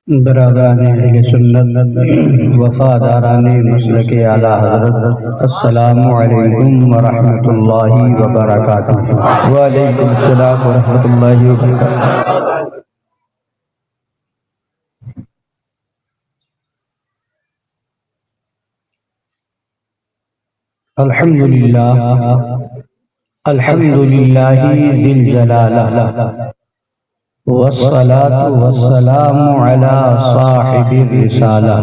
برادران اہل سنت، وفاداران مسلک اعلی حضرت، السلام علیکم ورحمۃ اللہ وبرکاتہ۔ وعلیکم السلام ورحمۃ اللہ وبرکاتہ۔ الحمدللہ ذی الجلالہ، والصلاة والسلام علی صاحب الرسالہ،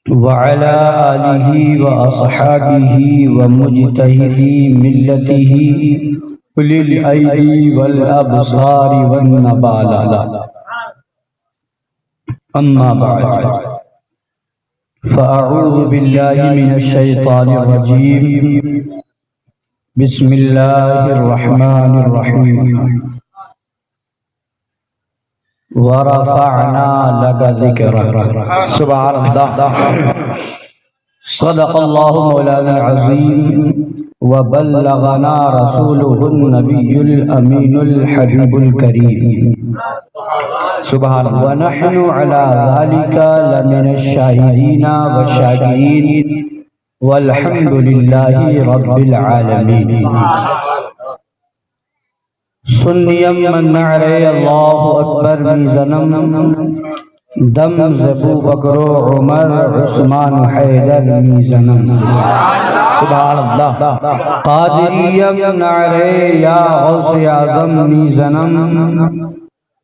وعلى آلہ واصحابہ ومجتہدی ملتہ اولی الایدی والابصار والنبالہ، اما بعد فاعوذ باللہ من الشیطان الرجیم، بسم اللہ الرحمن الرحیم، ورفعنا لک ذکرک، سبحان اللہ۔ صدق اللہ مولانا العظیم، وبلغنا رسولہ النبی الامین الحبیب الکریم، سبحان اللہ۔ ونحن على ذلك لمن الشاہدین والشاکرین، والحمد للہ رب العالمین۔ سنیم من نعرے اللہ اکبر میزنم، دم زبو بکر و عمر عثمان حیدر میزنم، سبحان اللہ۔ قادریم نعرے یا غوث اعظم میزنم،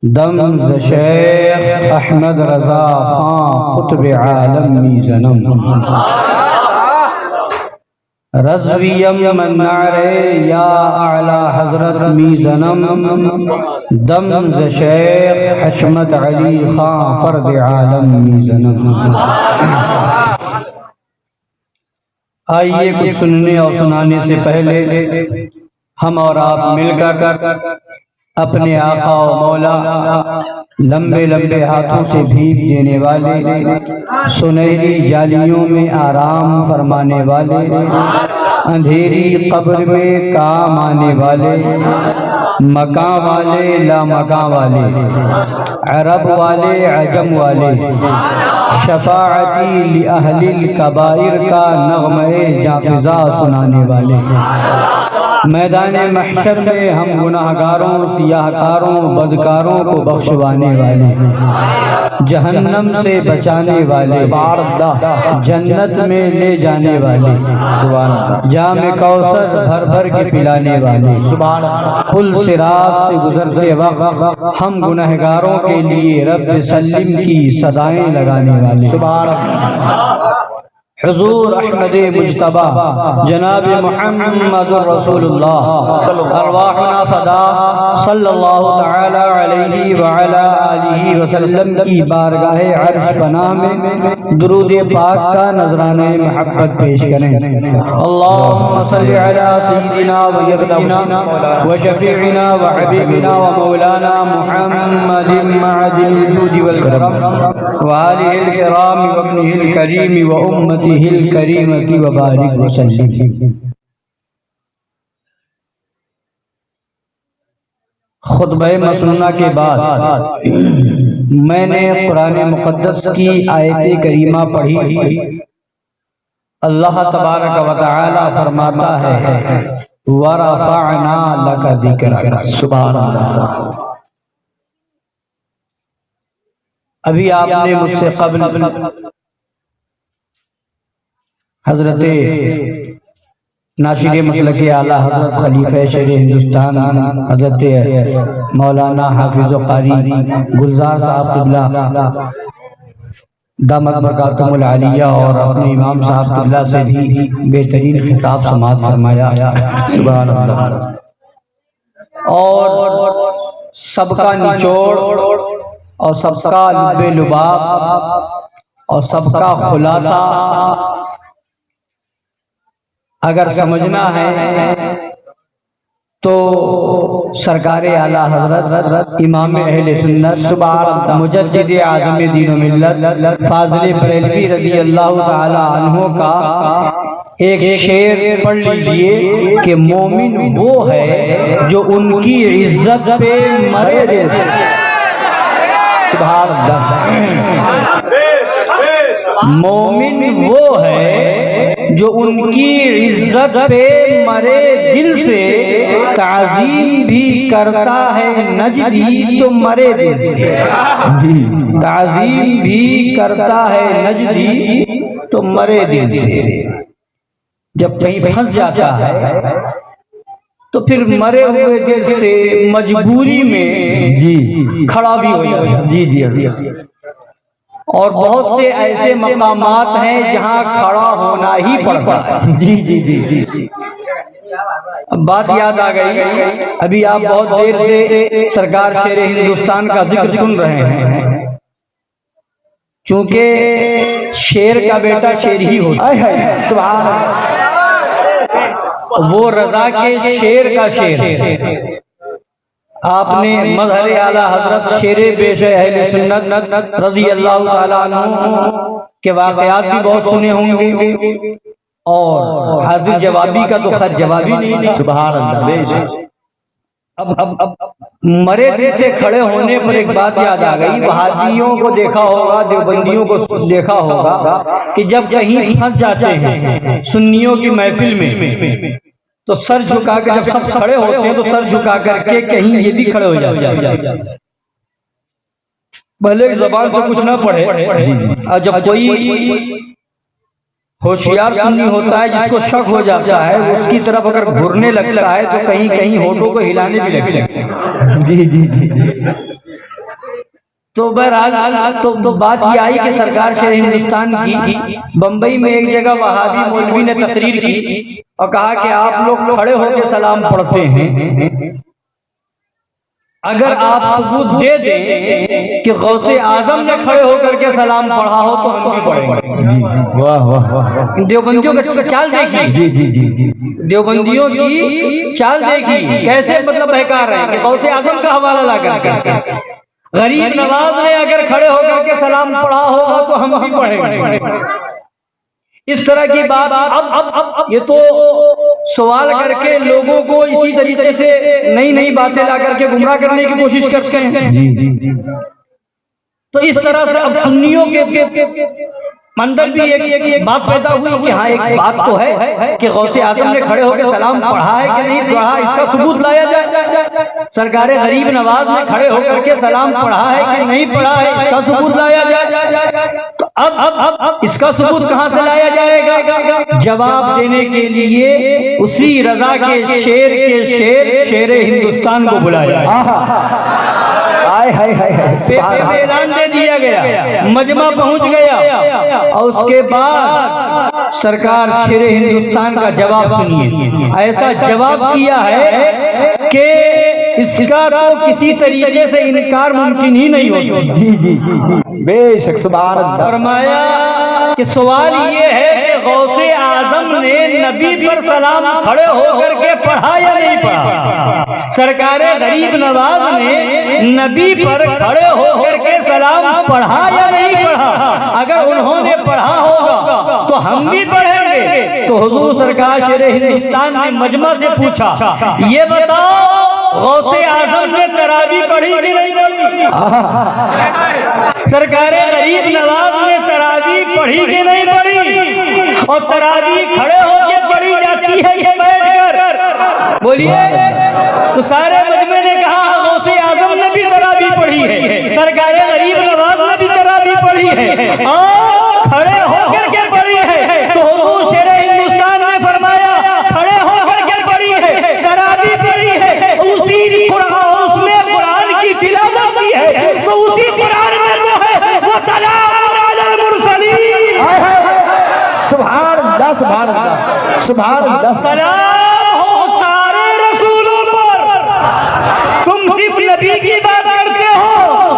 دم ز شیخ احمد رضا خان قطب عالم میزنم، رضویم من نعرے یا اعلی حضرت میزنم، دم ز شیخ حشمت علی خان فرد عالم میزنم۔ آئیے کچھ سننے اور سنانے سے پہلے ہم اور آپ مل کر اپنے آقا و مولا لمبے لمبے ہاتھوں سے بھیگ دینے والے، سنہری جالیوں میں آرام فرمانے والے، اندھیری قبر میں کام آنے والے، مکان والے لا مکان والے، عرب والے عجم والے، شفاعتی لأہل الکبائر کا نغمہ جافزہ سنانے والے، میدان محشر میں ہم گناہگاروں، سیاہکاروں، بدکاروں کو بخشوانے والے، جہنم سے بچانے والے، جنت میں لے جانے والے، جام کوثر بھر بھر کے پلانے والے، پل صراط سے گزرتے وقت ہم گناہگاروں کے لیے رب سلم کی صدائیں لگانے والے، حضور احمد مجتبی جناب محمد رسول اللہ، ارواحنا فدا صلی اللہ تعالی علیہ وعلا آلہ وسلم کی بارگاہ عرش پناہ میں درود پاک کا نذرانہ محبت پیش کریں۔ اللہم صلی علی سیدنا ویبدنا وشفیعنا وحبیبنا ومولانا محمد معدن الجود والکرم، وآلہ الکرام وابنہ الکریم وامتہ الکریمۃ وبارک وسلم۔ خطبہ مسنونہ کے بعد میں نے قرآن مقدس کی آیت کریمہ پڑھی۔ اللہ تبارک و تعالی فرماتا ہے وَرَفَعْنَا لَكَ ذِكْرَكَ، سبحان اللہ۔ ابھی آپ نے مجھ سے قبل حضرت ناشر مسلک اعلی حضرت خلیفہ شیر ہندوستان حضرت مولانا حافظ و قاری گلزار صاحب قبلہ دامت برکاتہم العالیہ اور اپنے امام صاحب قبلہ سے بھی بہترین خطاب سماعت فرمایا، سبحان اللہ۔ اور سب کا نچوڑ اور سب کا لب لباب اور سب کا خلاصہ اگر سمجھنا ہے تو سرکار اعلیٰ حضرت امام اہل سنت مجدد اعظم دین و ملت فاضل بریلوی رضی اللہ تعالی عنہ کا ایک شعر پڑھ لیجئے کہ مومن وہ ہے جو ان کی عزت پہ مرے جیسے، سبحان اللہ۔ مومن وہ ہے جو ان کی عزت پہ مرے دل سے تعظیم بھی کرتا ہے نجدی تو مرے دل سے، جی تعظیم بھی کرتا ہے نجدی تو مرے دل سے۔ جب کہیں پھنس جاتا ہے تو پھر مرے ہوئے دل سے مجبوری میں جی کھڑا بھی ہو جاتا ہے۔ جی جی اور بہت سے ایسے مقامات ہیں جہاں کھڑا ہونا ہی پڑتا ہے۔ جی جی جی جی اب بات یاد آ گئی، ابھی آپ بہت دیر سے سرکار شیر ہندوستان کا ذکر سن رہے ہیں، چونکہ شیر کا بیٹا شیر ہی ہوتا ہے، سبحان اللہ۔ وہ رضا کے شیر کا شیر ہے۔ آپ نے مظہر اعلیٰ حضرت شیر پیش اہل سنت رضی اللہ تعالیٰ عنہ کے واقعات بھی بہت سنے ہوں گے، اور حاضر جوابی کا تو خیر جوابی نہیں۔ سبحان اللہ۔ اب مرے دل سے کھڑے ہونے پر ایک بات یاد آ گئی، وہابیوں کو دیکھا ہوگا، دیوبندیوں کو دیکھا ہوگا کہ جب کہیں پھنس جاتے ہیں سنیوں کی محفل میں تو سر جھکا کے، جب سب کھڑے ہوتے ہیں تو سر جھکا کر کے کہیں یہ بھی کھڑے ہو جاتے ہیں، بھلے زبان سے کچھ نہ پڑھے۔ اور جب کوئی ہوشیار سنی ہوتا ہے جس کو شک ہو جاتا ہے، اس کی طرف اگر گھرنے لگتا ہے تو کہیں کہیں ہونٹوں کو ہلانے بھی لگتے ہیں۔ جی جی جی تو بہرحال تو بات یہ آئی کہ سرکار شیر ہندوستان کی بمبئی میں ایک جگہ وہابی مولوی نے تقریر کی اور کہا کہ آپ لوگ کھڑے ہو کے سلام پڑھتے ہیں، اگر آپ ثبوت دے دیں کہ غوث اعظم نے کھڑے ہو کر کے سلام پڑھا ہو تو ہم بھی پڑھیں گے۔ واہ واہ واہ۔ دیوبندیوں کا چال دیکھیے، جی جی جی جی دیوبندیوں کی چال دیکھیے کیسے مطلب بہکا رہے ہیں کہ غوث اعظم کا حوالہ لا کر کے غریب نواز نے اگر کھڑے ہو کر کے سلام پڑھا ہوگا تو ہم بھی پڑھیں گے۔ اس طرح کی بات اب یہ تو سوال کر کے لوگوں کو اسی طریقے سے نئی نئی باتیں لا کر کے گمراہ کرنے کی کوشش کرتے ہیں۔ تو اس طرح سے اب سنیوں کے اندر بھی ایک بات پیدا ہوئی کہ ہاں ایک بات تو ہے کہ غوث اعظم نے کھڑے ہو کے سلام پڑھا ہے کہ نہیں پڑھا، اس کا ثبوت لایا جائے۔ سرکار غریب نواز نے کھڑے ہو کر کے سلام پڑھا ہے کہ نہیں پڑھا ہے، اس کا ثبوت لایا جائے۔ تو اب اس کا ثبوت کہاں سے لایا جائے گا؟ جواب دینے کے لیے اسی رضا کے شیر کے شیر ہندوستان کو بلایا، اعلان دے دیا گیا، مجمع پہنچ گیا، اور اس کے بعد سرکار شیر ہندوستان کا جواب سنیے۔ ایسا جواب کیا ہے کہ اس کا تو کسی طریقے سے انکار ممکن ہی نہیں ہو۔ جی جی بے شک سبحان اللہ۔ فرمایا کہ سوال یہ ہے کہ غوث اعظم نے نبی پر سلام کھڑے ہو کر کے پڑھا یا نہیں پڑھا؟ سرکار غریب نواز نے نبی پر کھڑے ہو کر کے سلام پڑھا یا نہیں پڑھا؟ اگر انہوں نے پڑھا ہوگا تو ہم بھی پڑھیں گے۔ تو حضور سرکار شیر ہندوستان نے مجمع سے پوچھا، یہ بتاؤ غوث اعظم نے تراویح پڑھی کہ نہیں پڑھی؟ سرکار غریب نواز نے تراویح پڑھی کہ نہیں پڑھی؟ اور تراویح کھڑے ہو کے پڑھی جاتی ہے یہ بیٹھ کر؟ بولیے۔ تو سارے مجمع نے کہا غوث اعظم نے بھی تراویح پڑھی ہے، سرکار غریب نواز نے بھی تراویح پڑھی ہے، اور کھڑے ہو کر کے پڑھی ہے۔ تو حضور شیر ہندوستان نے فرمایا کھڑے ہو کر کے پڑھی ہے، تراویح پڑھی ہے، اسی قرآن اس میں قرآن کی تلاوت کی ہے، تو اسی قرآن میں تو ہے وَسَلَامٌ عَلَى الْمُرْسَلِينَ۔ سبحان اللہ سبحان اللہ سبحان اللہ۔ سلام ہو سارے رسولوں پر، تم صرف نبی کی بات کرتے ہو،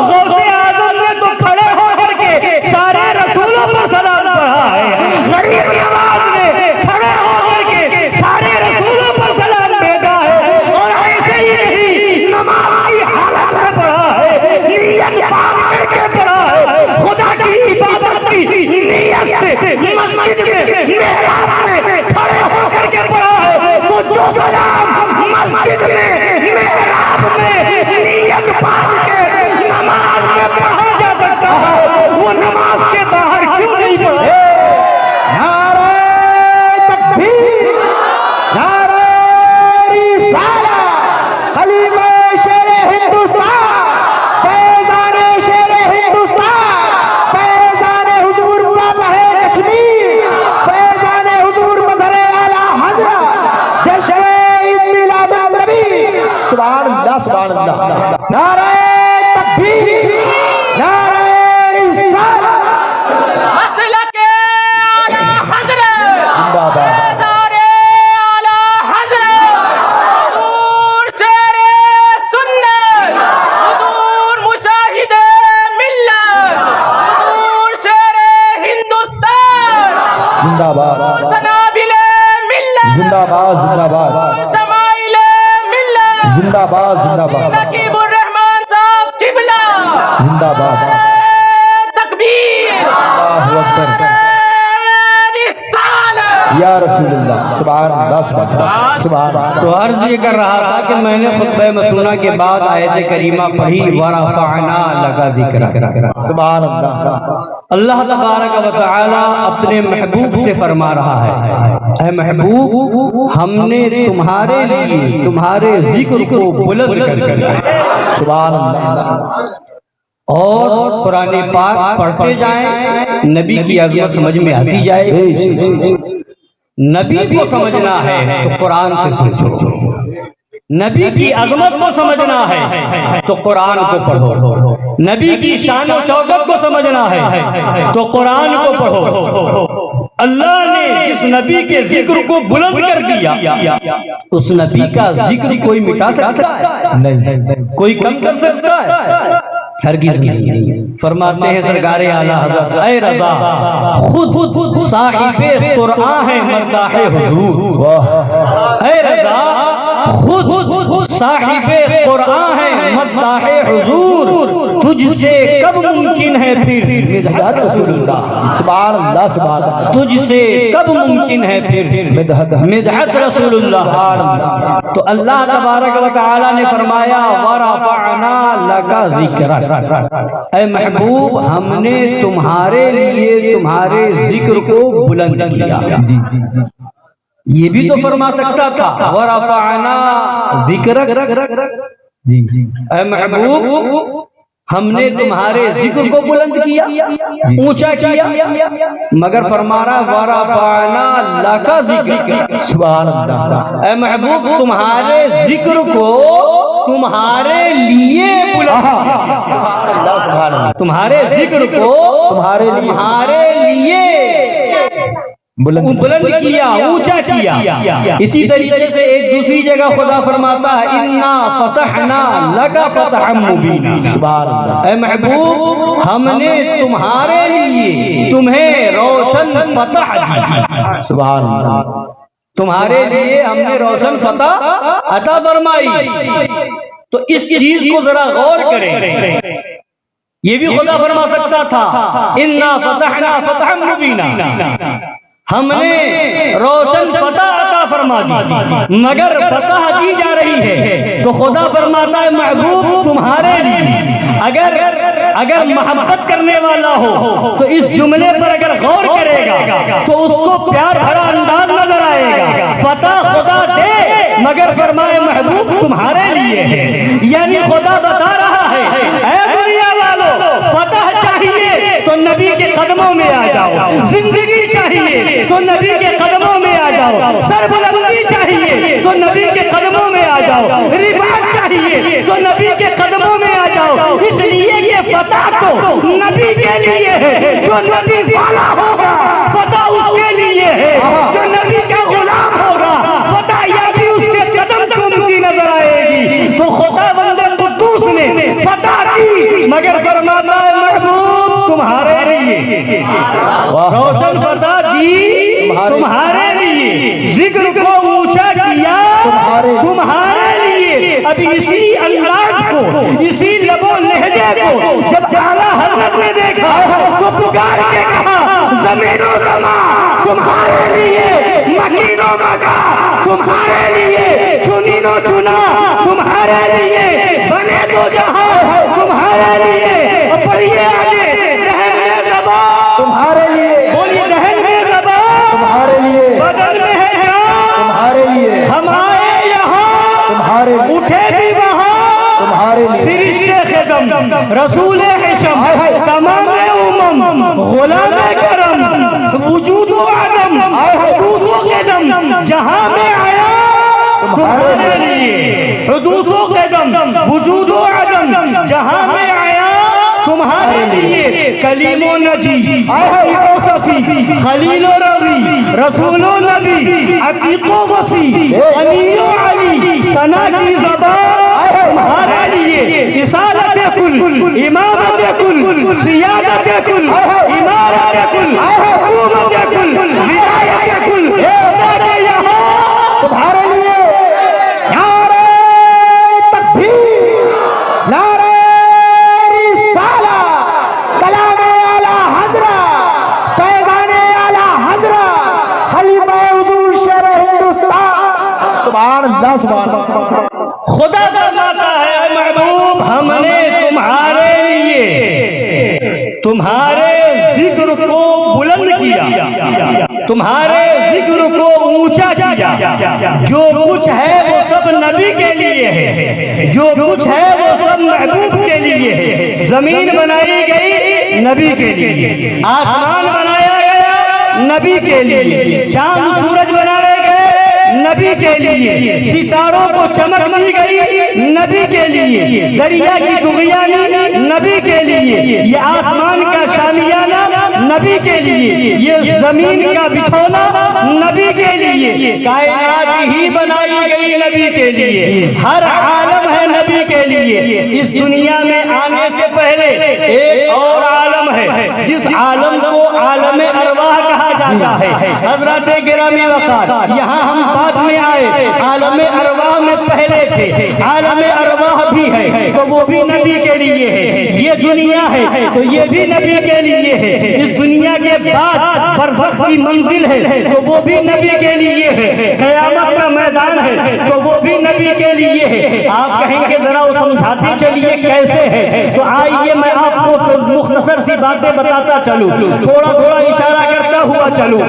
غوث اعظم نے تو کھڑے ہو کر کے سارے رسولوں پر سلام پڑھا ہے، غریب نواز نے کھڑے ہو کر کے سارے رسولوں پر سلام بھیجا ہے، اور ایسے ہی نہیں نماز کی حالت میں پڑھا ہے، نیت پاک کر کے پڑھا ہے، خدا کی عبادت کی نیت سے مسجد میں محراب میں کھڑے ہو کر کے پڑھا ہے، تو جو سلام مسجد میں محراب میں نیت پاک کے نماز میں پڑھا نعرہ تکبیر، نعرہ رسالت، مسلک اعلی حضرت، زندہ باد، مزار اعلی حضرت، حضور شیر سنت، حضور مشاہد ملت، حضور شیر ہندوستان، زندہ باد، سنابل ملت، زندہ باد، زندہ باد، سمائل ملت، زندہ باد، زندہ باد، نقیب الرحمان صاحب قبلہ، زندہ باد، تکبیر، اللہ اکبر، رسالت، یا رسول اللہ، سبحان اللہ، سبحان اللہ، سبحان اللہ۔ تو عرض یہ کر رہا تھا کہ میں نے خطبہ مسونہ کے بعد آیت کریمہ پڑھی وَرَفَعْنَا لَكَ ذِكْرَكَ۔ سبحان اللہ، اللہ تبارک و تعالی اپنے محبوب سے فرما رہا ہے، اے محبوب ہم نے تمہارے لیے تمہارے ذکر کو بلند کر دیا، سبحان اللہ، اور قرآن پاک پڑھتے جائیں، نبی کی عظمت سمجھ میں آتی جائے۔ نبی کو سمجھنا ہے تو قرآن سے سمجھو، نبی کی عظمت کو سمجھنا ہے تو قرآن کو پڑھو، نبی کی شان و شوکت کو سمجھنا ہے تو قرآن کو پڑھو۔ اللہ نے جس نبی کے ذکر کو بلند کر دیا، اس نبی کا ذکر کوئی مٹا سکتا ہے؟ نہیں۔ کوئی کم کر سکتا ہے؟ ہرگز نہیں۔ فرماتے ہیں سرکار اعلیٰ حضرت اے رضا خود صاحب قرآن ہے مرداح حضور، اے رضا خود صاحب قرآن ہے مرداح حضور، تجھ سے کب ممکن ہے پھر مدحت رسول اللہ، سبحان اللہ، سبحان اللہ، تجھ سے کب ممکن ہے پھر مدحت رسول اللہ۔ تو اللہ تبارک و تعالی نے فرمایا وَرَفَعْنَا لَكَ ذِكْرَكَ، اے محبوب ہم نے تمہارے لیے تمہارے ذکر کو بلند کیا۔ یہ بھی تو فرما سکتا تھا وَرَفَعْنَا ذِكْرَكَ، اے محبوب ہم نے تمہارے ذکر کو بلند کیا، اونچا کیا، مگر فرما رہا وَرَفَعْنَا لَكَ ذِكْرَكَ، سبحان اللہ، اے محبوب تمہارے ذکر کو تمہارے لیے بلند کیا، سبحان اللہ، تمہارے ذکر کو تمہارے لیے بلند کیا، اونچا کیا۔ اسی طریقے سے ایک دوسری جگہ خدا فرماتا ہے اِنَّا فَتَحْنَا لَكَ فَتْحًا مُبِينًا، سبحان اللہ، اے محبوب ہم نے تمہارے لیے تمہیں روشن فتح دی، سبحان اللہ، تمہارے لیے ہم نے روشن فتح عطا فرمائی۔ تو اس چیز کو ذرا غور کریں، یہ بھی خدا فرما سکتا تھا اِنَّا فَتَحْنَا فَتْحًا مُبِينًا، ہم نے روشن فتح عطا فرما دی، مگر فتح دی جا رہی ہے تو خدا فرماتا ہے محبوب تمہارے لیے اگر محبت کرنے والا ہو تو اس جملے پر اگر غور کرے گا تو اس کو پیار بھرا انداز نظر آئے گا۔ فتح خدا دے مگر فرمائے محبوب تمہارے لیے ہے، یعنی خدا بتا رہا ہے اے دنیا والو فتح چاہیے تو نبی کے قدموں میں آ جاؤ، زندگی چاہیے تو نبی کے قدموں میں آ جاؤ، سربلندی چاہیے تو نبی کے قدموں میں آ جاؤ، رفعت چاہیے تو نبی کے قدموں میں آ جاؤ، اس لیے یہ فتح تو نبی کے لیے ہے، جو نبی والا ہوگا فتح اس کے لیے ہے، جو نبی کا غلام ہوگا فتح یا بھی اس کے قدم چومتی نظر آئے گی۔ تو خدا بندے قدوس نے فتح دی مگر فرماتا ہے محبوب تمہارے لیے روشن فتح دی، تمہارے لیے ذکر کو اونچا کیا، تمہارے لیے۔ ابھی اسی انداز کو، اسی لب و لہجے کو جب اعلیٰ حضرت نے دیکھا تو پکار کے کہا زمین و زمان تمہارے لیے، مکین و مکا تمہارے لیے، چنین و چنا تمہارے لیے، بنے تو جہاں تمہارے لیے۔ اور پڑھیے آگے دہن میں زبان تمہارے لیے، بولیے دہن میں زبان تمہارے لیے، بدن میں ہے جان تمہارے لیے، ہم آئے یہاں تمہارے لیے، اٹھے بھی وہاں تمہارے لیے، فرشتے خدم رسول حشم تمام امم غلام کرم وجود و عدم دوسروں کے دم جہاں میں آیا تمہارے لیے حدوث و قدم وجود و عدم جہاں میں آیا تمہارے لیے کلیم و نجی و صفی خلیل و روی رسول و نبی عتیق و وسیع علی و علی ثنا کی زبان تمہارے لیے رسالت کل امامت کل سیادت کل امارت کل حکومت کل ولایت کل تمہارے لیے نعرہ تکبیر، نعرہ رسالہ، کلام اعلی حضرت، فیضان اعلی حضرت، خلیفہ حضور شیر ہندوستان، سبحان اللہ سبحان اللہ۔ خدا فرماتا ہے اے محبوب ہم نے تمہارے ذکر کو بلند کیا، تمہارے ذکر کو اونچا کیا، جو کچھ ہے وہ سب نبی کے لیے ہے، جو کچھ ہے وہ سب محبوب کے لیے ہے۔ زمین بنائی گئی نبی کے لیے، آسمان بنایا گیا نبی کے لیے، چاند سورج بنائے گئے نبی کے لیے، ستاروں کو چمک دی گئی نبی کے لیے، دریا کی طغیانی نبی کے لیے، یہ آسمان کا شامیانہ نبی کے لیے، یہ زمین کا بچھونا نبی کے لیے، کائنات ہی بنائی گئی نبی کے لیے، ہر عالم ہے نبی کے لیے۔ اس دنیا میں آنے سے پہلے ایک اور عالم ہے جس عالم کو عالم ارواح کہا جاتا ہے۔ حضرات گرامی وقار یہاں ہم بعد میں آئے، عالم ارواح میں پہلے تھے، عالم ارواح بھی ہے تو وہ بھی نبی کے لیے ہے، یہ دنیا ہے تو یہ بھی نبی کے لیے ہے، اس دنیا کے بعد برزخ کی منزل ہے تو وہ بھی نبی کے لیے ہے، قیامت کا میدان ہے تو وہ بھی نبی کے لیے ہے۔ آپ کہیں گے ذرا وہ سمجھاتے چلیے کیسے ہے، تو آئیے میں آپ کو مختصر سی باتیں بتاتا چلوں، تھوڑا تھوڑا اشارہ کرتا ہوا چلوں۔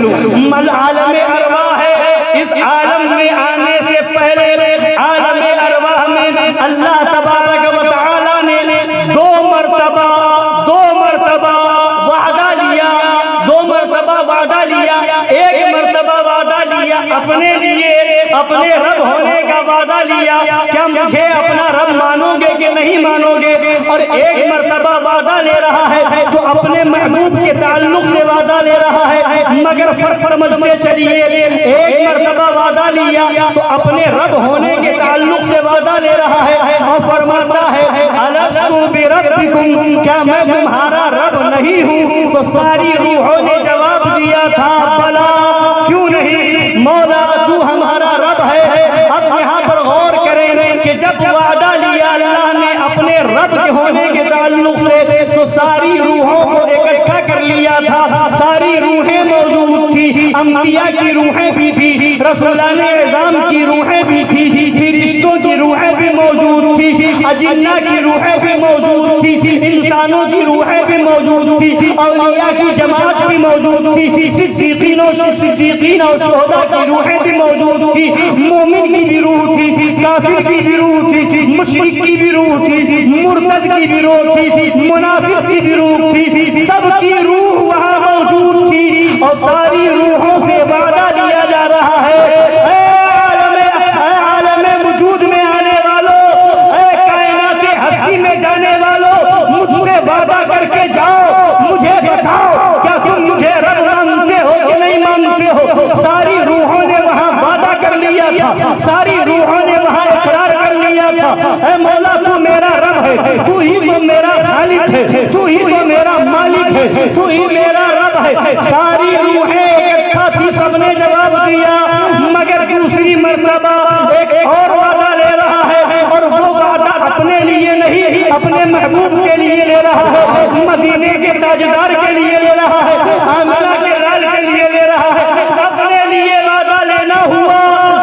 مل عالم ارواح ہے، اس عالم میں آنے سے پہلے عالم ارواح میں اللہ تبارک و تعالی نے دو مرتبہ وعدہ لیا، ایک مرتبہ وعدہ لیا اپنے لیے، اپنے رب ہونے کا وعدہ لیا، کیا مجھے اپنا رب مانو گے کہ نہیں مانو گے، اور ایک مرتبہ وعدہ لے رہا ہے تو اپنے محبوب کے تعلق سے وعدہ لے رہا ہے، مگر فرق سمجھتے چلیے، ایک مرتبہ وعدہ لیا تو اپنے رب ہونے کے تعلق سے وعدہ لے رہا ہے اور فرماتا ہے الستو بربکم، کیا میں تمہارا رب نہیں ہوں؟ تو ساری روحوں نے جواب دیا تھا بلا، کیوں نہیں مولا تو ہمارا رب ہے۔ اب یہاں پر غور کریں کہ جب وعدہ لیا اللہ نے اپنے رب کے ہونے کے تعلق سے تو ساری روحوں کو اکٹھا کر لیا تھا، ساری روحیں موجود تھی، انبیاء کی روحیں بھی تھی، رسولان اعظام کی روحیں بھی تھی، فرشتوں کی روحیں بھی موجود تھی، اجنہ کی روحیں بھی موجود تھی، انسانوں کی روحیں بھی موجود تھی، اولیاء کی جماعت بھی موجود تھی، صدیقین اور شہداء کی روحیں بھی موجود تھی، مومن کی بھی روح تھی، کافر کی بھی روح تھی، مشرک کی بھی روح تھی، مرتد کی بھی روح تھی، منافق کی بھی روح تھی، سب کی روح وہاں موجود تھی، اور ساری روحوں سے وعدہ لیا جا رہا ہے اے عالم وجود میں آنے والوں، اے کائنات ہستی میں جانے والوں، مجھ سے وعدہ کر کے جاؤ، مجھے بتاؤ کیا تم مجھے رب مانتے ہو کہ نہیں مانتے ہو؟ ساری روحوں نے وہاں وعدہ کر لیا تھا، ساری روحوں نے وہاں اقرار کر لیا تھا، اے مولا تو میرا رب ہے، تو ہی تو میرا خالق ہے، تو ہی تو میرا مالک ہے، تو ہی میرا رب ہے۔ ساری روحیں اکٹھا تھی، سب نے جواب دیا، مگر دوسری مرتبہ ایک اور وعدہ لے رہا ہے، اور وہ وعدہ اپنے لیے نہیں اپنے محبوب کے لیے لے رہا ہے، مدینے کے تاجدار کے لیے لے رہا ہے، آمنہ کے لال کے لیے لے رہا ہے، اپنے لیے وعدہ لینا ہوا،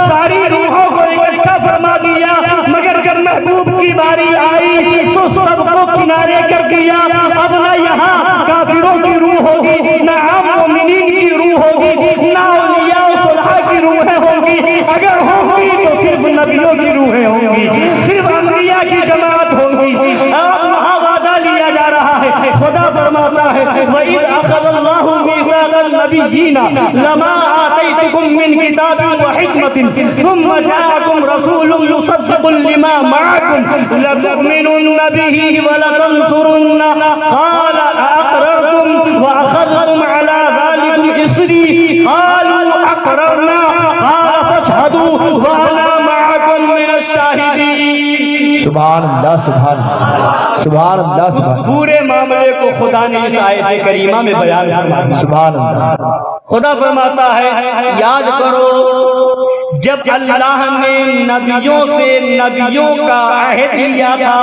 ساری روحوں کو اکٹھا فرما دیا، مگر جب محبوب کی باری آئی تو سب کو کنارے کر دیا۔ اب نہ یہاں کافروں کی روح ہوگی، نہ عام مومنین کی روح ہوگی، نہ اولیاء و صالحاء کی روحیں ہوں گی، اگر ہوں گی تو صرف نبیوں کی روحیں ہوں گی، صرف انبیاء کی جماعت ہوں گی۔ اب وہاں وعدہ لیا جا رہا ہے، خدا فرماتا ہے وَإِذْ أَخَذَ اللَّهُ مِيثَاقَ النَّبِيِّينَ لَمَا آتَيْتُكُم آتيتكم من كتاب وحكمة ثم جاءكم رسول مصدق لما معكم لتؤمنن به ولتنصرن قال أقررتم وأخذتم على ذلكم إصري قالوا أقررنا قال فاشهدوا وأنا معكم من الشاهدين. سبحان اللہ سبحان اللہ سبحان اللہ سبحان پورے معاملے کو خدا نے اس آیت کریمہ میں بیان فرمایا. سبحان اللہ. خدا فرماتا ہے یاد کرو جب اللہ نے نبیوں سے نبیوں کا عہد لیا تھا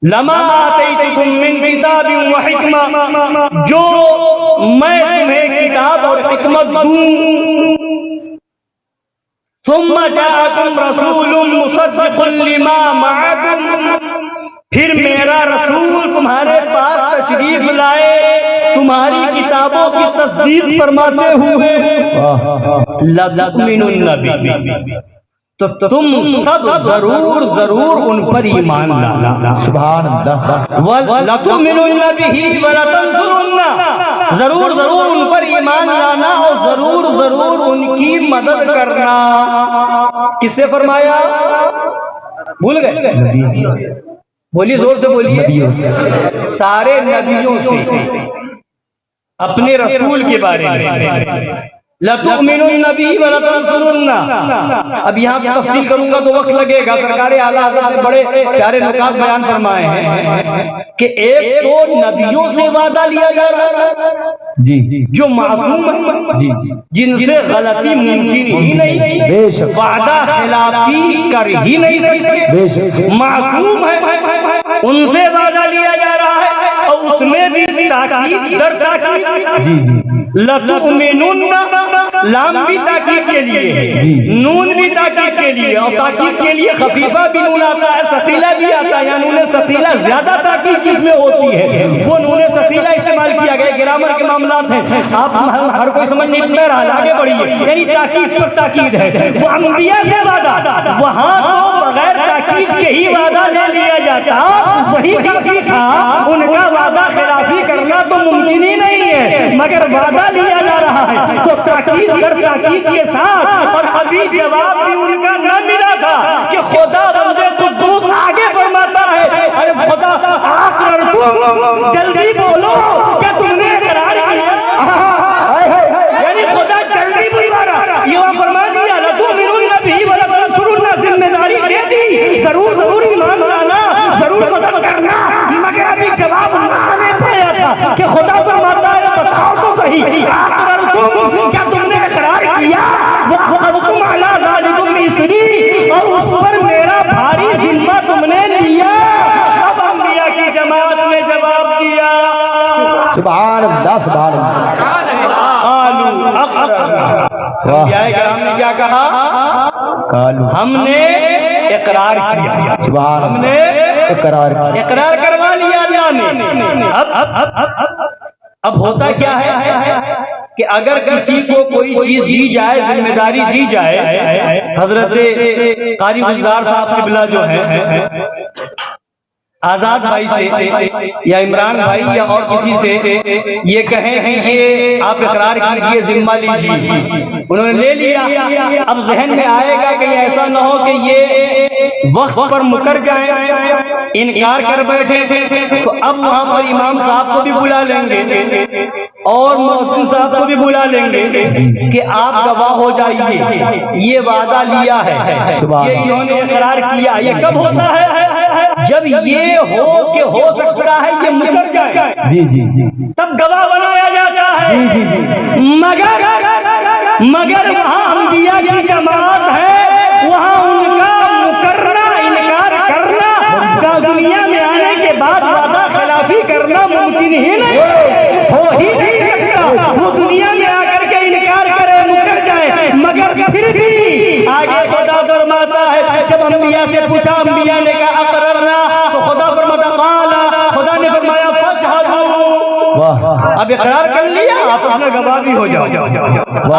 لما آتیتکم من کتاب و حکمہ جو میں تمہیں کتاب اور حکمت دوں ثم جاءکم رسول مصدق لما معکم پھر میرا رسول تمہارے پاس تشریف لائے تمہاری کتابوں کی تصدیق فرماتے ہوئے لَتُؤْمِنُنَّ بِهِ تو تم سب ضرور ان پر ایمان لانا. سبحان اللہ. وَلَتُؤْمِنُنَّ بِهِ وَلَتَنْصُرُنَّ ضرور ان پر ایمان لانا اور ضرور ان کی مدد کرنا. کس سے فرمایا؟ بھول گئے؟ بولیے زور سے بولیے. سارے نبیوں سے اپنے رسول کے بارے میں لَتُؤْمِنُنَّ بِهِ وَلَتَنْصُرُنَّ. اب یہاں تفصیل کروں گا تو وقت لگے گا. سرکار اعلیٰ حضرت نے بڑے پیارے نکات بیان فرمائے ہیں کہ ایک تو نبیوں سے وعدہ لیا جا رہا ہے جی جو معصوم ہیں جن سے غلطی ممکن ہی نہیں بے شک وعدہ خلافی کر ہی نہیں بے سکتے شک معصوم ہے ان سے وعدہ لیا جا رہا ہے اور اس میں بھی تاکید در تاکید. جی جی لَتُؤْمِنُنَّ لام بھی تاکید کے لیے نون بھی تاکید کے لیے اور تاکید کے لیے خفیفہ بھی نون آتا ہے ثقیلہ بھی آتا ہے. یا نون ثقیلہ زیادہ تاکید جس میں ہوتی ہے وہ نون ثقیلہ استعمال کیا گیا. گرامر کے معاملات ہیں آپ ہر کوئی سمجھ نہیں پا رہا آگے بڑھیے. یعنی تاکید پر تاکید ہے. وہ انبیاء سے وعدہ وہاں تو بغیر تاکید کے ہی وعدہ لے لیا جاتا وہی کافی تھا. ان کا وعدہ خلافی کرنا تو ممکن ہی نہیں ہے مگر وعدہ لیا جا رہا ہے تو تاکید کر تاکید کے ساتھ. اور ابھی جواب بھی ان کا نہ ملا تھا کہ خدا بندے قدوس آگے فرماتا ہے ارے خدا اقررتم جلدی بولو کیا تم نے اقرار کیا. یعنی خدا جلدی بلا رہا یہ فرما دیا لَتُؤْمِنُنَّ بِهِ وَلَتَنْصُرُنَّ ذمہ داری دے دی ضرور ایمان لانا ضرور مدد کرنا مگر ابھی جواب نہ آنے پایا تھا کہ خدا فرماتا ہے بتاؤ تو صحیح اقررتم کیا تم نے اقرار کیا وَأَخَذْتُمْ عَلَىٰ ذَلِكُمْ إِصْرِي اور اس پر میرا بھاری ذمہ تم نے لیا. اب انبیاء کی جماعت نے جواب دیا سبحان اللہ سبحان اللہ. قالوا اقررنا. انبیاء کرام نے کیا کہا؟ ہم نے اقرار کیا. سبحان ہم نے اقرار اقرار کروا لیا اللہ نے. اب ہوتا کیا ہے کہ اگر کسی کو کوئی چیز دی جائے ذمہ داری دی جائے حضرت قاری گلزار صاحب قبلہ جو ہے آزاد بھائی سے یا عمران بھائی یا اور کسی سے یہ کہیں کہ یہ آپ اقرار کیجئے ذمہ لیجیے انہوں نے لے لیا. اب ذہن میں آئے گا کہ ایسا نہ ہو کہ یہ وقت پر مکر جائیں انکار کر بیٹھے تو اب وہاں پر امام صاحب کو بھی بلا لیں گے اور محسن صاحب کو بھی بلا لیں گے کہ آپ گواہ ہو جائیے یہ وعدہ لیا ہے یہ انہوں نے اقرار کیا. یہ کب ہوتا ہے؟ جب یہ ہو کہ ہو سکتا ہے یہ مکر جائے جی جی جی تب گواہ بنایا جاتا ہے. جی جی مگر وہاں انبیاء کی جماعت ہے وہاں ان کا مکرنا انکار کرنا دنیا میں آنے کے بعد وعدہ خلافی کرنا ممکن ہی نہیں ہو ہی نہیں سکتا. وہ دنیا میں آ کر کے انکار کرے مکر جائے مگر پھر بھی آگے خدا فرماتا ہے جب انبیاء سے پوچھا انبیاء نے کہا اقررنا تو خدا فرماتا قال خدا نے فرمایا فاشهدوا. اب اقرار کر لیا آپ اپنا گواہ بھی ہو جاؤ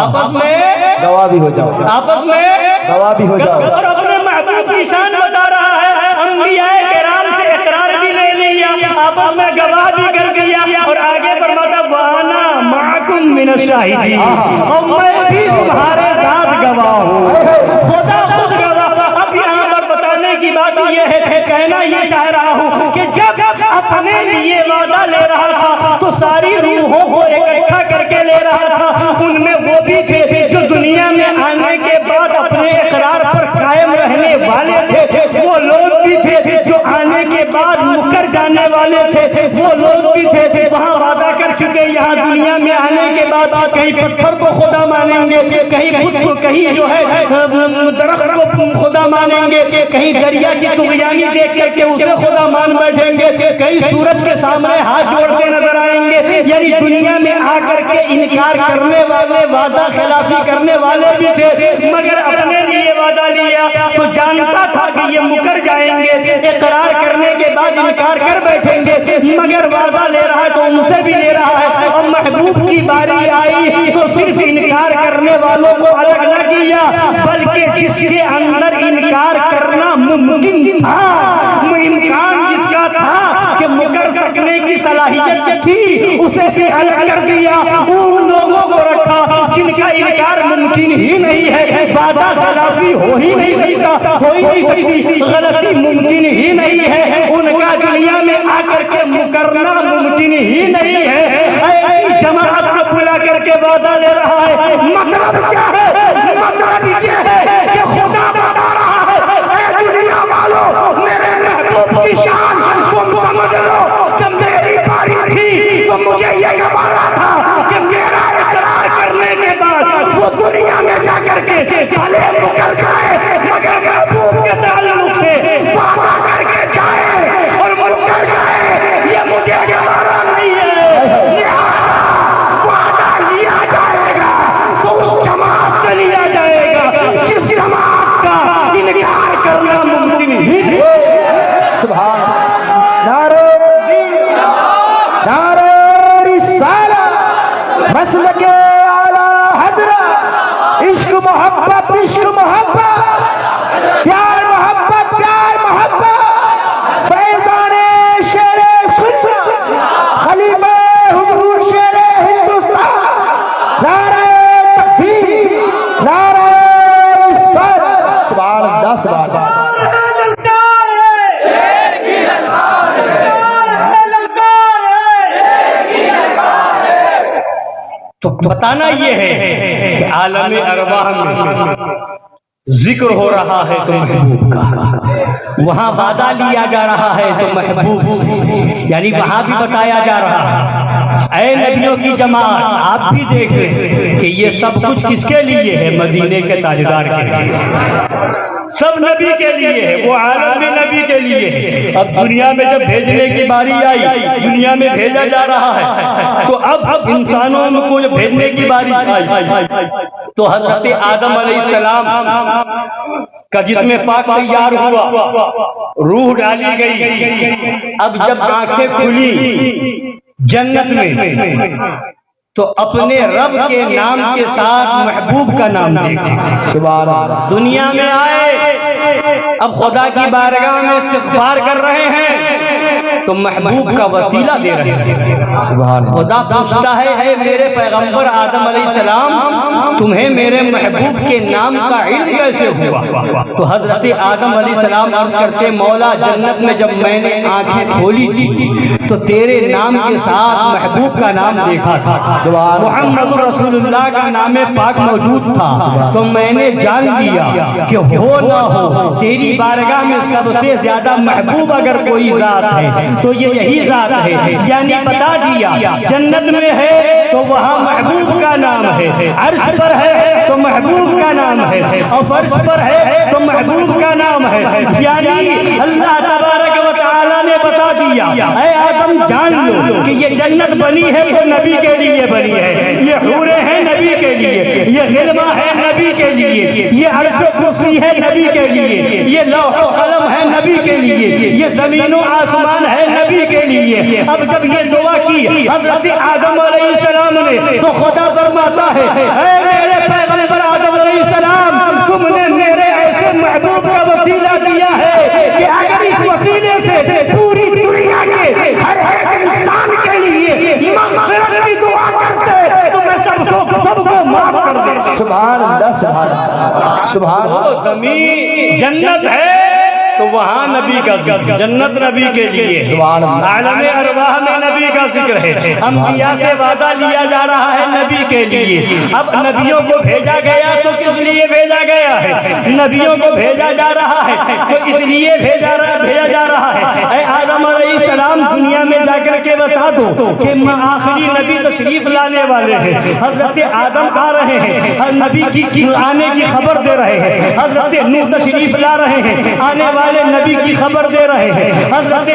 آپس میں گواہ بھی ہو جاؤ آپس میں گواہ بھی ہو جاؤ. اور اپنے محبوب کی شان بتا رہا ہے انبیاء کرام سے اقرار بھی لے لیا آپس میں گواہ بھی کر دیا اور آگے فرماتا وانا معکم من الشاہدین، اور میں بھی تمہارے ساتھ گواہ ہوں، خدا خود گواہ۔ اب یہاں پر بتانے کی بات یہ ہے، کہنا یہ چاہ رہا ہوں کہ جب اپنے لیے وعدہ لے رہا تھا تو ساری روحوں کو اکٹھا کر کے لے رہا تھا، ان میں وہ بھی تھے جو دنیا میں آنے کے بعد اپنے اقرار پر قائم رہنے والے تھے، وہ لوگ بھی تھے جو آنے کے بعد مکر جانے والے تھے، وہ لوگ بھی تھے وہاں وعدہ کر چکے یہاں دنیا میں آنے کے بعد کہیں پتھر کو خدا مانیں گے، کہیں بت کو، کہیں جو ہے درخت کو خدا مانیں گے، کہیں دریا کی طغیانی دیکھ کر کے اسے خدا مان بیٹھیں گے، کہیں سورج کے سامنے ہاتھ جوڑتے نظر آئیں گے۔ یعنی دنیا میں آ کر کے انکار کرنے والے، وعدہ خلافی کرنے والے بھی تھے، مگر اپنے لیے وعدہ لیا تو جانتا تھا کہ یہ مکر جائیں گے، اقرار کرنے کے بعد انکار کر بیٹھیں گے، مگر وعدہ لے رہا ہے تو ان سے بھی لے رہا ہے۔ اور محبوب کی باری آئی تو صرف انکار کرنے والوں کو الگ نہ کیا، بلکہ جس کے اندر انکار کرنا ممکن تھا، امکان جس کا تھا کہ مکر سکنے کی صلاحیت تھی، اسے بھی الگ کر دیا، ان لوگوں کو رکھا جن کا انکار ممکن ہی نہیں ہے، وعدہ خلافی ہو ہی نہیں سکتا، ہو ہی نہیں سکتی، غلطی ممکن ہی نہیں ہے، ان کا دنیا میں آ کر کے مکرنا ممکن ہی نہیں ہے۔ ایسی جماعت کو بلا کر کے وعدہ لے رہا ہے، مطلب کیا ہے؟ مطلب یہ ہے کہ خدا بتا رہا ہے، اے دنیا والوں، میرے محبوب کی شان تم سمجھ لو، جب میری باری تھی تو مجھے یہ گوارا تھا کہ میرا اقرار کرنے کے بعد وہ دنیا میں جا کر کے بھلے مکر جائے، مگر محبوب کے تعلق سے وعدہ کر کے جائے اور مکر جائے، یہ مجھے گوارا نہیں ہے۔ وعدہ لیا جائے گا تو اس جماعت سے لیا جائے گا جس جماعت کا انکار کرنا ممکن ہی ہے۔ سبحان نعرہ تکبیر، نعرہ رسالت، مسلک اعلی حضرت، عشق محبت، عشق محبت، پیار محبت، پیار محبت، فیضان شیر سنت، خلیفہ حضور شیر ہندوستان، نعرہ تکبیر، نعرہ رسالت، سبحان اللہ، سبحان اللہ۔ تو بتانا یہ ہے کہ عالم ارواح میں ذکر ہو رہا ہے تو محبوب کا، وہاں وعدہ لیا جا رہا ہے تو محبوب، یعنی وہاں بھی بتایا جا رہا ہے اے نبیوں کی جماعت، آپ بھی دیکھیں کہ یہ سب کچھ کس کے لیے ہے؟ مدینے کے تاجدار کے لیے، سب نبی کے لیے ہے، وہ عالم بھی نبی کے لیے ہے۔ اب دنیا میں جب بھیجنے کی باری آئی، دنیا میں بھیجا جا رہا ہے، تو اب انسانوں کو جب بھیجنے کی باری آئی تو حضرت آدم علیہ السلام کا جسم پاک تیار ہوا، روح ڈالی گئی، اب جب آنکھیں کھلی جنت میں تو اپنے رب کے نام کے ساتھ محبوب کا نام دیکھیں۔ سبحان اللہ۔ دنیا میں آئے، اب خدا کی بارگاہ میں استغفار کر رہے ہیں تو محبوب کا وسیلہ دے رہے ہیں۔ خدا پوچھتا ہے اے میرے پیغمبر آدم علیہ السلام، تمہیں میرے محبوب کے نام کا علم کیسے ہوا؟ تو حضرت آدم علیہ السلام عرض کرتے مولا جنت میں جب میں نے آنکھیں کھولی تھی تو تیرے نام کے ساتھ محبوب کا نام دیکھا تھا، محمد رسول اللہ کا نام پاک موجود تھا، تو میں نے جان لیا کہ ہو نہ ہو تیری بارگاہ میں سب سے زیادہ محبوب اگر کوئی ذات ہے تو یہ یہی ذات ہے، یعنی بتا دیا جنت میں ہے تو وہاں محبوب کا نام ہے، عرش پر ہے تو محبوب کا نام ہے، اور فرش پر ہے تو محبوب کا نام ہے، یعنی اللہ تبارک و تعالی نے بتا دیا اے آدم جان لو کہ یہ جنت بنی ہے تو نبی کے لیے بنی ہے، یہ حوریں ہیں نبی کے لیے، یہ غلمہ ہے نبی کے لیے، یہ عرش و کرسی ہے نبی کے لیے، یہ لوح و قلم ہے نبی کے لیے، یہ زمین و آسمان ہے نبی کے لیے۔ اب جب یہ دعا کی حضرت آدم علیہ السلام نے تو خدا فرماتا ہے اے میرے پیغمبر آدم علیہ السلام، تم نے میرے ایسے محبوب کا وسیلہ دیا ہے کہ اگر اس وسیلے سے پوری دنیا کے ہر ایک انسان کے لیے مغفرت کی دعا کرتے تو میں سب سبحان اللہ سبحان اللہ سبحان اللہ زمین جنت ہے تو وہاں نبی کا ذکر، جنت نبی کے لیے، عالم ارواح میں نبی کا ذکر ہے، انبیاء سے وعدہ لیا جا رہا ہے نبی کے لیے۔ اب نبیوں کو بھیجا گیا تو کس لیے بھیجا گیا ہے؟ نبیوں کو بھیجا جا رہا ہے تو اس لیے بھیجا جا رہا ہے۔ اے آدم علیہ السلام دنیا میں جا کر کے بتا دو کہ آخری نبی تشریف لانے والے ہیں، حضرت آدم آ رہے ہیں، ہر نبی کی آنے کی خبر دے رہے ہیں، حضرت نوح تشریف لا رہے ہیں، آنے والے نبی کی خبر دے رہے ہیں، حضرت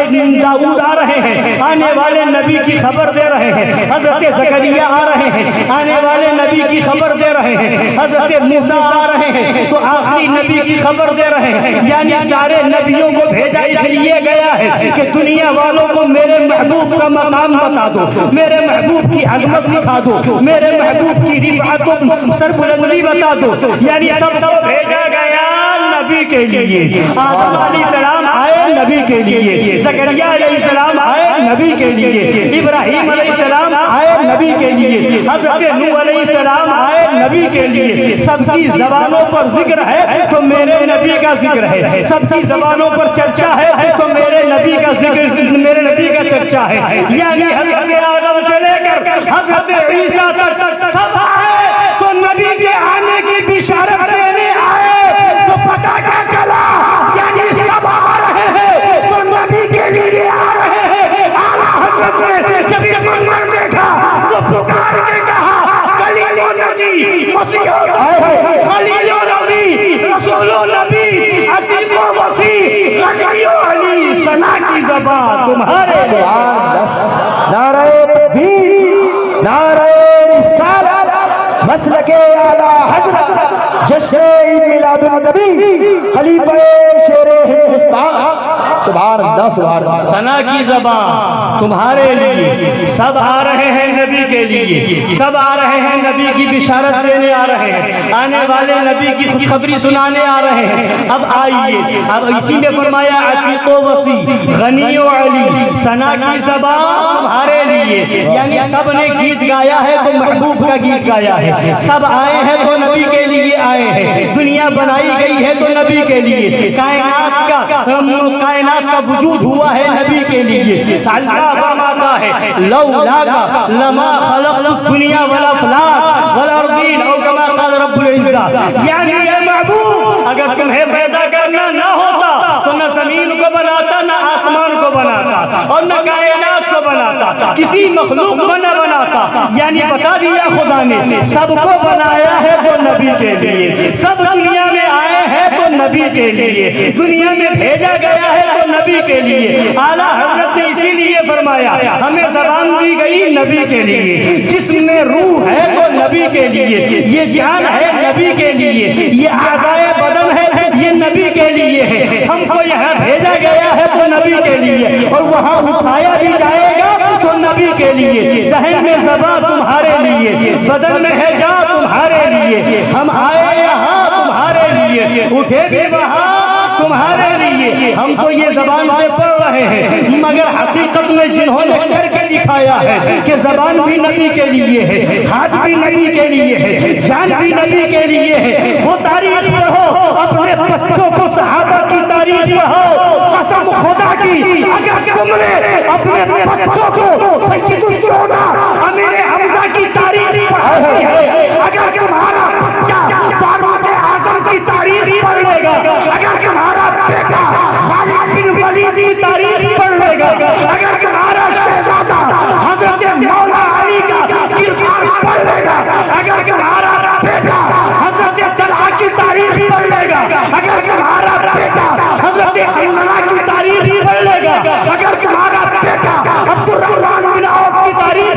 داؤد آ رہے ہیں، آنے والے نبی کی خبر دے رہے ہیں، حضرت زکریا آ رہے ہیں، آنے والے نبی کی خبر دے رہے ہیں، حضرت موسیٰ آ رہے ہیں تو آخری نبی کی خبر دے رہے ہیں۔ یعنی سارے نبیوں کو بھیجا اس لیے گیا ہے کہ دنیا والوں کو میرے محبوب کا مقام بتا دو، میرے محبوب کی عظمت سکھا دو، میرے محبوب کی رفعت و سربلندی بتا دو۔ یعنی سب کو بھیجا گیا نبی کے لیے۔ آدم علیہ السلام آئے نبی کے لیے، زکریا علیہ السلام آئے نبی کے لیے، ابراہیم علیہ السلام آئے نبی کے لیے، حضرت نوح علیہ السلام آئے نبی کے لیے۔ سب کی زبانوں پر ذکر ہے تو میرے نبی کا ذکر ہے، سب کی زبانوں پر چرچا ہے تو میرے نبی کا ذکر، میرے نبی کا چرچا ہے۔ یعنی حضرت آدم سے لے کر حضرت عیسیٰ تک سب آئے تو نبی کے آنے کی بشارت دینے آئے۔ تو پتہ کیا چلا؟ یعنی سب آ رہے ہیں تو نبی کے لیے آ رہے ہیں۔ اعلیٰ حضرت نے جب یہ منظر دیکھا تو پکار کے کہا کلیم و نبی مسیح خلیل و نبی رسول و نبی عتیق و وسیع غنی و علی ثنا کی زبان تمہارے۔ نعرہ تکبیر، نعرہ رسالت، مسلک اعلیٰ حضرت، جشن میلاد النبی، خلیفہ شیر ہندوستان۔ سبحان اللہ سبحان اللہ۔ ثنا کی زبان تمہارے لیے، سب آ رہے ہیں نبی کے لیے، سب آ رہے ہیں نبی کی بشارت دینے آ رہے ہیں، آنے والے نبی کی خوشخبری سنانے آ رہے ہیں۔ اب آئیے، اب اسی نے فرمایا عتیق و وسیع غنی و علی ثنا کی زبان تمہارے لیے۔ یعنی سب نے گیت گایا ہے تو محبوب کا گیت گایا ہے، سب آئے ہیں تو نبی کے لیے آئے ہیں، دنیا بنائی گئی ہے تو نبی کے لیے، کائنات کا وجود ہوا ہے نبی کے لیے۔ اللہ فرماتا ہے لولا کا لما خلقت الدنیا والافلاک والارضین او کما قال رب العزت۔ یعنی اے محبوب اگر تمہیں پیدا کرنا نہ ہوتا تو نہ زمین کو بناتا، نہ آسمان کو بناتا اور نہ کائنات کو بناتا، کسی مخلوق کو نہ بناتا۔ یعنی بتا دیا خدا نے سب کو بنایا ہے تو نبی کے لیے، سب دنیا میں آئے ہیں تو نبی کے لیے، دنیا میں بھیجا گیا ہے تو نبی کے لیے۔ اعلیٰ حضرت نے اسی لیے فرمایا ہمیں زبان دی گئی نبی کے لیے، جسم میں روح ہے تو نبی کے لیے، یہ جان ہے نبی کے لیے، یہ اعضائے بدن ہے یہ نبی کے لیے ہے۔ ہم کو یہاں بھیجا گیا ہے تو نبی کے لیے، اور وہاں اٹھایا بھی جائے گا تو نبی کے لیے۔ ذہن میں زبان تمہارے لیے، بدن میں ہے جان تمہارے لیے، ہم آئے یہاں تمہارے لیے، اٹھے بھی وہاں تمہارے لیے۔ ہم تو یہ زبان سے پڑھ رہے ہیں مگر حقیقت میں جنہوں نے کر کے دکھایا ہے کہ زبان بھی نبی کے لیے ہے، ہاتھ بھی نبی کے لیے ہے، جان بھی نبی کے لیے ہے، وہ تاریخ پڑھو، اپنے بچوں کو صحابہ کی تاریخ پڑھو۔ قسم خدا کی اگر تم نے اپنے بچوں کو سید الشہداء امیر حمزہ کی تاریخ پڑھائی ہے، اگر تمہارا بچہ فاروق اعظم کی تاریخ پڑھ لے گا، اگر تمہارا بیٹا خالد بن ولید کی تاریخ پڑھ لے گا، اگر تمہارا شہزادہ حضرت مولا علی کا کردار پڑھ لے گا، اگر تمہارا بیٹا حضرت طلحہ کی تاریخ پڑھ لے گا، اگر تمہارا بیٹا حضرت حنظلہ کی تاریخ پڑھ لے گا، اگر تمہارا بیٹا عبد الرحمن بن عوف کی تاریخ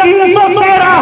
313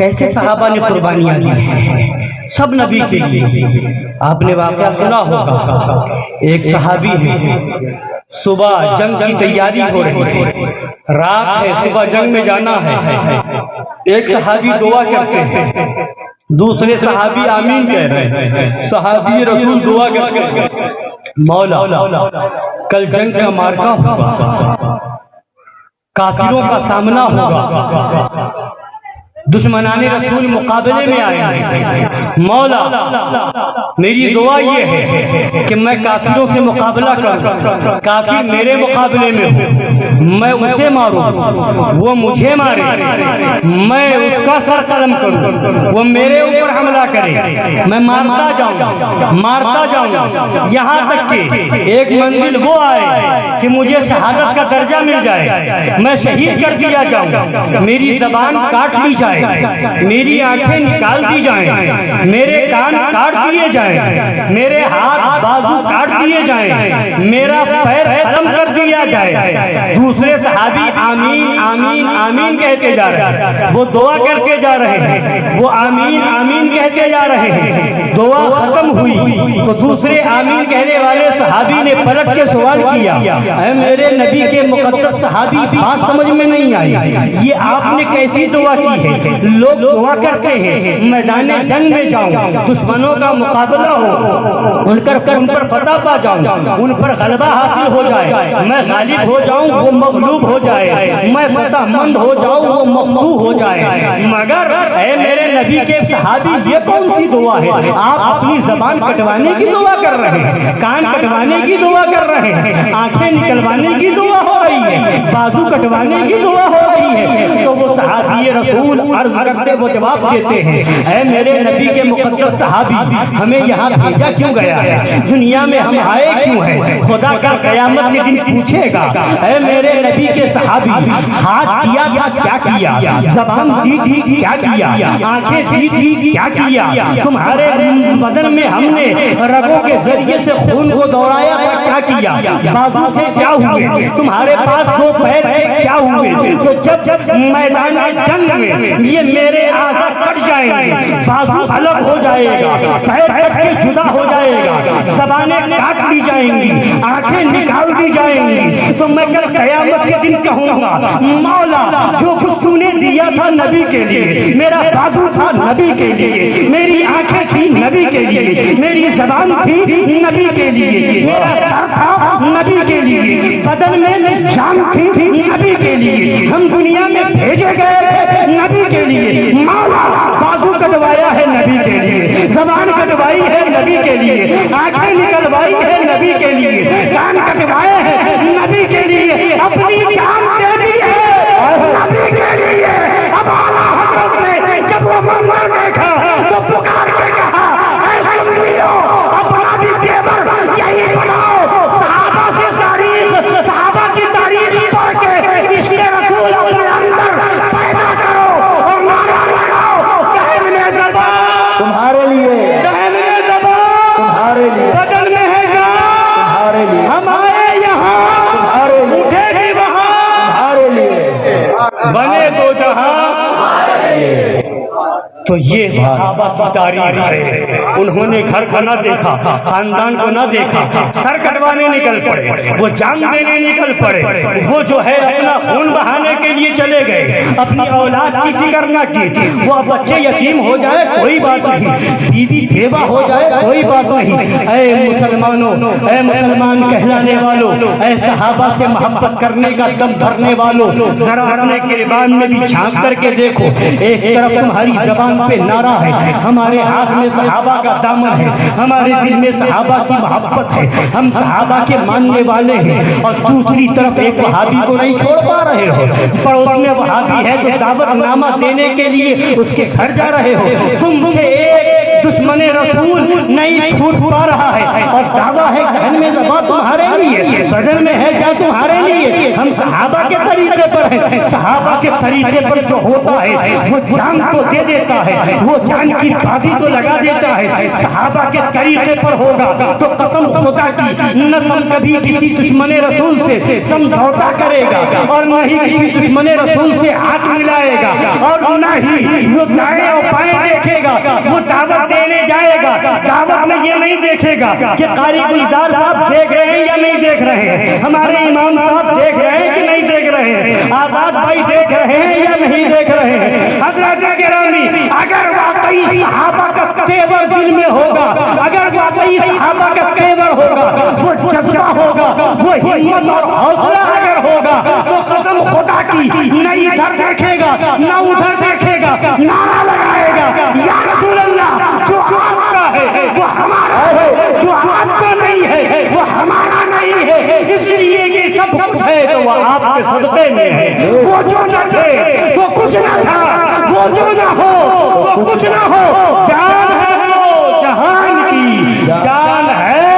کیسے صحابہ نے قربانیاں دی ہیں سب نبی کے لیے. آپ نے واقعہ سنا ہوگا، ایک صحابی ہے، صبح جنگ کی تیاری ہو رہی ہے، رات ہے، صبح جنگ میں جانا ہے. ایک صحابی دعا کرتے ہیں، دوسرے صحابی آمین کہہ رہے ہیں. صحابی رسول دعا کرتے ہیں، مولا کل جنگ کا مارکا ہوگا، کافروں کا سامنا ہوگا، دشمنان رسول مقابلے میں آئے ہیں. مولا میری دعا یہ ہے کہ میں کافروں سے مقابلہ کروں، کافر میرے مقابلے میں ہو، میں اسے ماروں، وہ مجھے مارے، میں اس کا سر قلم کروں، وہ میرے اوپر حملہ کرے، میں مارتا جاؤں یہاں تک کہ ایک منزل وہ آئے کہ مجھے شہادت کا درجہ مل جائے، میں شہید کر دیا جاؤں، میری زبان کاٹ لی جائے، میری آنکھیں نکال دی جائیں، میرے کان کاٹ دیے جائیں، میرے ہاتھ بازو کاٹ دیے جائیں، میرا پیر قلم کر دیا جائے. دوسرے صحابی آمین آمین آمین کہتے جا رہے ہیں، وہ دعا کر کے جا رہے ہیں، وہ آمین آمین کہتے جا رہے ہیں. دعا ختم ہوئی تو دوسرے آمین کہنے والے صحابی نے پلٹ کے سوال کیا، اے میرے نبی کے مقدس صحابی، بات سمجھ میں نہیں آئی، یہ آپ نے کیسی دعا کی ہے؟ لوگ دعا کرتے ہیں میدان جنگ میں جاؤں، دشمنوں کا مقابلہ ہو، ان پر فتح پا جاؤں، ان پر غلبہ حاصل ہو جائے، میں غالب ہو جاؤں، وہ مغلوب ہو جائے، میں فتح مند ہو جاؤں، وہ مفتوح ہو جائے. مگر اے میرے نبی کے صحابی، یہ کون سی دعا ہے؟ آپ اپنی زبان کٹوانے کی دعا کر رہے ہیں، کان کٹوانے کی دعا کر رہے ہیں، آنکھیں نکلوانے کی دعا ہو رہی ہے، بازو کٹوانے کی دعا ہو رہی ہے. تو وہ صحابی رسول عرض کرتے وہ جواب دیتے ہیں، اے میرے نبی کے مقدس صحابی، ہمیں یہاں بھیجا کیوں گیا ہے؟ دنیا میں ہم آئے کیوں ہیں؟ خدا کا قیامت کے دن پوچھے گا، اے میرے نبی کے صحابی، ہاتھ دیا تھا کیا کیا؟ زبان دی تھی کیا کیا؟ آنکھیں دی تھی کیا کیا؟ تمہارے بدن میں ہم نے رگوں کے ذریعے سے خون کو دوڑایا تھا کیا کیا؟ بازو سے کیا ہوئے؟ تمہارے پاس دو پیر تھے کیا ہوئے؟ تو جب میدان جنگ میں یہ میرے اعضاء کٹ جائیں گے، بازو الگ ہو جائے گا، پیر کٹ کے جدا ہو جائے گا، زبانیں کاٹ لی جائیں گی، آنکھیں نکال دی جائیں گی، تو میں کل قیامت کے دن کہوں گا، مولا جو کچھ تو نے دیا تھا نبی کے لیے، میرا بازو تھا نبی کے لیے، میری آنکھیں تھی نبی کے لیے، میری زبان تھی نبی کے لیے، میرا سر تھا نبی کے لیے، بدن میں جان تھی نبی کے لیے، ہم دنیا میں بھیجے گئے تھے نبی کے لیے. مولا بازو کٹوایا ہے نبی کے لیے، زبان کٹوائی ہے نبی کے لیے، آنکھیں نکلوائی ہے نبی کے لیے، کان کٹوائے ہیں نبی کے لیے، اپنی جان دے دی ہے نبی کے لیے. اب اعلیٰ حضرت نے جب وہ منظر دیکھا تو پکار کے کہا، اے سنیو، اپنا بھی تیور یہی بناؤ، صحابہ سے تاریخ، صحابہ کی تاریخ پڑھ کے اس کے رسول اپنے اندر پیدا کرو اور نعرہ لگاؤ، دہنے زبان تمہارے لیے، دہنے زبان تمہارے لیے، بدن میں ہے جان، تمہارے لیے، ہم آئے یہاں، تمہارے لیے، اٹھے بھی وہاں، تمہارے لیے، بنے دو جہاں. تو یہ صحابہ کی تاریخ ہے. انہوں نے گھر کو نہ دیکھا، خاندان کو نہ دیکھا، سر کٹوانے نکل پڑے، وہ جان دینے نکل پڑے، وہ جو ہے اپنا خون بہانے کے لیے چلے گئے، اپنی اولاد کی فکر نہ کی. وہ بچے یتیم ہو جائے کوئی بات نہیں، بیوی بیوہ ہو جائے کوئی بات نہیں. اے مسلمانوں، اے مسلمان کہلانے والوں، اے صحابہ سے محبت کرنے کا دم دھرنے والوں، ذرا اپنے گریبان میں بھی جھانک کر کے دیکھو. ایک طرف تمہاری زبان پہ نعرہ ہے، ہمارے ہاتھ میں صحابہ کا دامن ہے، ہمارے دل میں صحابہ کی محبت ہے، ہم صحابہ کے ماننے والے ہیں، اور دوسری طرف ایک وہابی کو نہیں چھوڑ پا رہے ہو. پڑوس میں وہابی ہے تو دعوت نامہ دینے کے لیے اس کے گھر جا رہے ہو. تم سے ایک دشمن رسول نہیں چھوٹ پا رہا ہے، اور دعویٰ ہے دہن میں زبان تمہارے لیے، بدن میں ہے جا تمہارے لیے. ہم صحابہ کے طریقے پر ہیں، صحابہ کے طریقے پر جو ہوتا ہے وہ جان تو دے دیتا ہے، وہ جان کی بازی تو لگا دیتا ہے. صحابہ کے طریقے پر ہوگا تو قسم خدا کی نہ کبھی کسی دشمن رسول سے سمجھوتا کرے گا، اور نہ ہی کسی دشمن رسول سے ہاتھ ملائے گا، اور نہ نہیں، وہ دائیں اور بائیں دیکھے گا، وہ دعوت دینے جائے گا، دعوت میں یہ نہیں دیکھے گا کہ قاری گلزار صاحب دیکھ رہے ہیں یا نہیں دیکھ رہے ہیں، ہمارے امام صاحب دیکھ رہے ہیں کہ نہیں دیکھ رہے ہیں، آزاد بھائی دیکھ رہے ہیں یا نہیں دیکھ رہے ہیں۔ حضرت گرامی، اگر واقعی صحابہ کا تیور دل میں ہوگا، اگر واقعی صحابہ کا تیور ہوگا، وہ جذبہ ہوگا، وہ ہمت اور حوصلہ اگر ہوگا، تو قسم خدا کی نہ ادھر دیکھے گا نہ ادھر دیکھے گا، نعرہ لگائے گا یا رسول اللہ، جو آپ کا ہے وہ ہمارا ہے، جو آپ کا نہیں ہے وہ ہمارا نہیں ہے، اس لیے کہ سب کچھ ہے تو وہ آپ کے صدقے میں ہے، وہ جو نہ تھے تو کچھ نہ تھا، وہ جو نہ ہو تو کچھ نہ ہو، جان ہے وہ جہان کی، جان ہے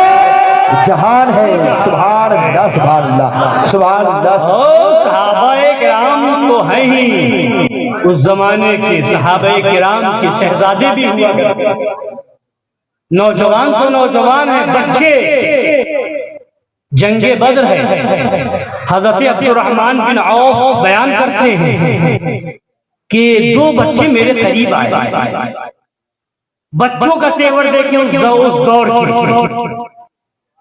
جہان ہے۔ سبحان اللہ سبحان اللہ سبحان اللہ۔ صحابہ کرام تو ہیں ہی، اس زمانے کے صحابہ کرام کے شہزادے بھی ہوا کرتے تھے، نوجوان تو نوجوان ہیں، بچے جنگ بدر ہے، حضرت عبد الرحمن بن عوف بیان کرتے ہیں کہ دو بچے میرے قریب آئے، بچوں کا تیور دیکھیں اس دور کے،